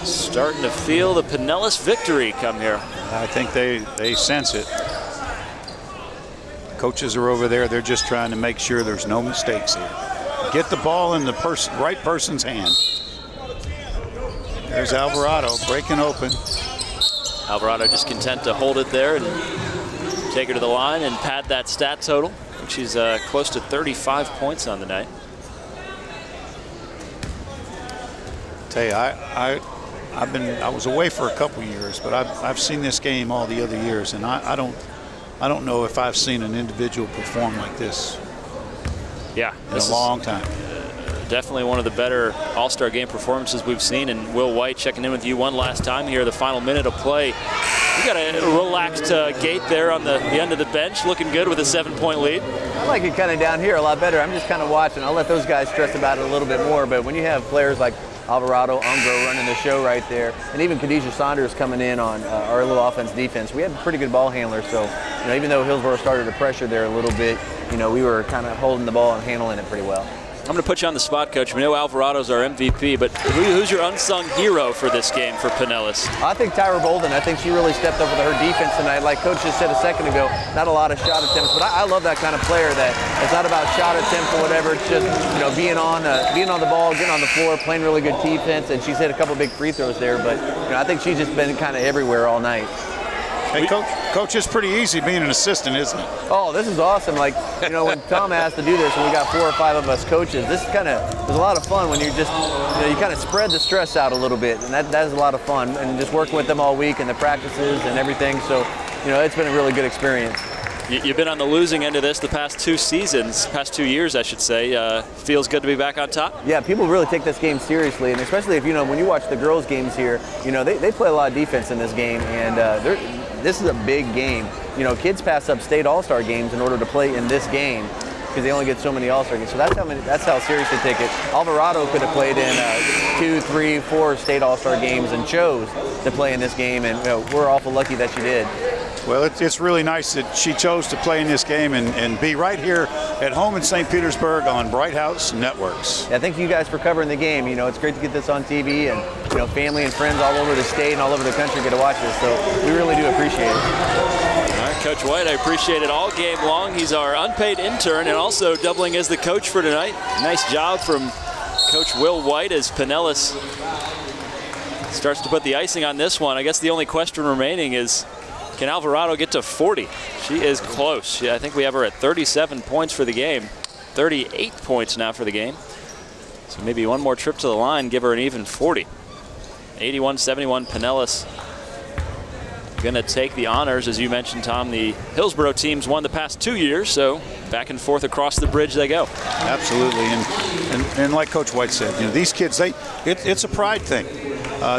Starting to feel the Pinellas victory come here.
I think they sense it. Coaches are over there. They're just trying to make sure there's no mistakes here. Get the ball in the right person's hand. There's Alvarado breaking open.
Alvarado just content to hold it there and take her to the line and pad that stat total. She's close to 35 points on the night.
Tell you, I was away for a couple years, but I've seen this game all the other years, and I don't know if I've seen an individual perform like this.
Yeah,
in a long time.
Definitely one of the better All-Star game performances we've seen. And Will White checking in with you one last time here, the final minute of play. You got a relaxed gait there on the end of the bench, looking good with a 7-point lead.
I like it kind of down here a lot better. I'm just kind of watching. I'll let those guys stress about it a little bit more. But when you have players like Alvarado, Umbro running the show right there, and even Khadijah Saunders coming in on our little offense-defense, we had pretty good ball handlers. So, even though Hillsborough started to pressure there a little bit, we were kind of holding the ball and handling it pretty well.
I'm going to put you on the spot, Coach. We know Alvarado's our MVP, but who's your unsung hero for this game for Pinellas?
I think Tyra Bolden. I think she really stepped up with her defense tonight. Like Coach just said a second ago, not a lot of shot attempts, but I love that kind of player that it's not about shot attempts or whatever. It's just being on the ball, getting on the floor, playing really good defense, and she's hit a couple big free throws there. But I think she's just been kind of everywhere all night.
Hey, Coach, it's pretty easy being an assistant, isn't it?
Oh, this is awesome. Like, when Tom asked to do this, and we got 4 or 5 of us coaches, this is there's a lot of fun when you just, you kind of spread the stress out a little bit, and that is a lot of fun. And just working with them all week and the practices and everything. So, it's been a really good experience.
You've been on the losing end of this the past 2 years, I should say. Feels good to be back on top?
Yeah, people really take this game seriously, and especially if, when you watch the girls' games here, they play a lot of defense in this game, and this is a big game. Kids pass up state all-star games in order to play in this game because they only get so many All-Star games. So that's how serious they take it. Alvarado could have played in 2, 3, 4 state All-Star games and chose to play in this game, and we're awful lucky that she did.
Well, it's really nice that she chose to play in this game and be right here at home in St. Petersburg on Bright House Networks.
Yeah, thank you guys for covering the game. It's great to get this on TV, and family and friends all over the state and all over the country get to watch this. So we really do appreciate it.
All right, Coach White, I appreciate it all game long. He's our unpaid intern and also doubling as the coach for tonight. Nice job from Coach Will White as Pinellas starts to put the icing on this one. I guess the only question remaining is, can Alvarado get to 40? She is close. I think we have her at 37 points for the game. 38 points now for the game. So maybe one more trip to the line, give her an even 40. 81-71 Pinellas gonna take the honors. As you mentioned, Tom, the Hillsborough teams won the past 2 years, so back and forth across the bridge they go.
Absolutely, and like Coach White said, these kids, it's a pride thing.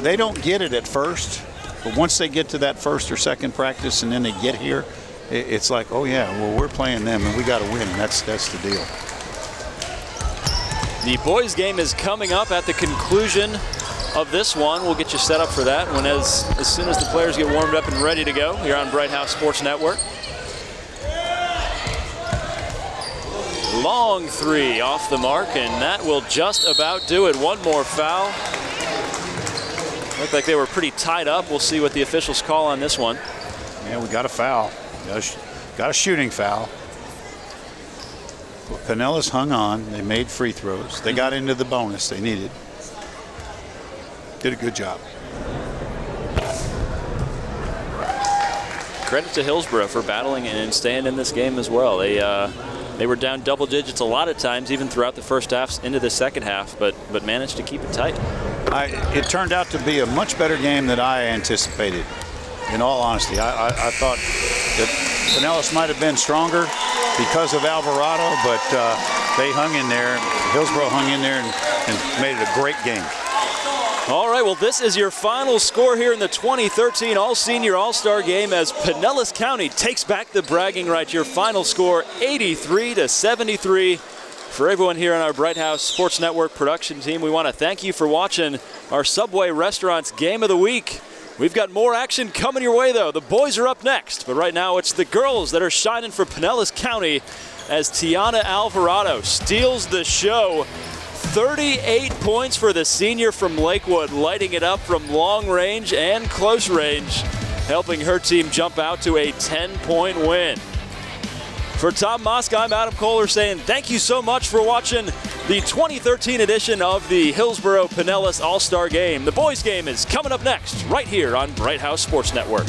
They don't get it at first, but once they get to that first or second practice and then they get here, it's like, oh yeah, well, we're playing them and we got to win, and that's the deal.
The boys' game is coming up at the conclusion of this one. We'll get you set up for that as soon as the players get warmed up and ready to go here on Bright House Sports Network. Long three off the mark, and that will just about do it. One more foul. Looked like they were pretty tied up. We'll see what the officials call on this one.
Yeah, we got a foul. Got a shooting foul. Well, Pinellas hung on. They made free throws. They got into the bonus they needed. Did a good job.
Credit to Hillsborough for battling and staying in this game as well. They were down double digits a lot of times, even throughout the first half into the second half, but managed to keep it tight.
It turned out to be a much better game than I anticipated. In all honesty, I thought that Pinellas might have been stronger because of Alvarado, but they hung in there. Hillsborough hung in there and made it a great game.
All right, well, this is your final score here in the 2013 All-Senior All-Star Game as Pinellas County takes back the bragging right. Your final score, 83-73. For everyone here on our Bright House Sports Network production team, we want to thank you for watching our Subway Restaurants Game of the Week. We've got more action coming your way, though. The boys are up next, but right now it's the girls that are shining for Pinellas County as Tiana Alvarado steals the show. 38 points for the senior from Lakewood, lighting it up from long range and close range, helping her team jump out to a 10-point win. For Tom Mosk, I'm Adam Kohler saying thank you so much for watching the 2013 edition of the Hillsborough Pinellas All-Star Game. The boys' game is coming up next, right here on Bright House Sports Network.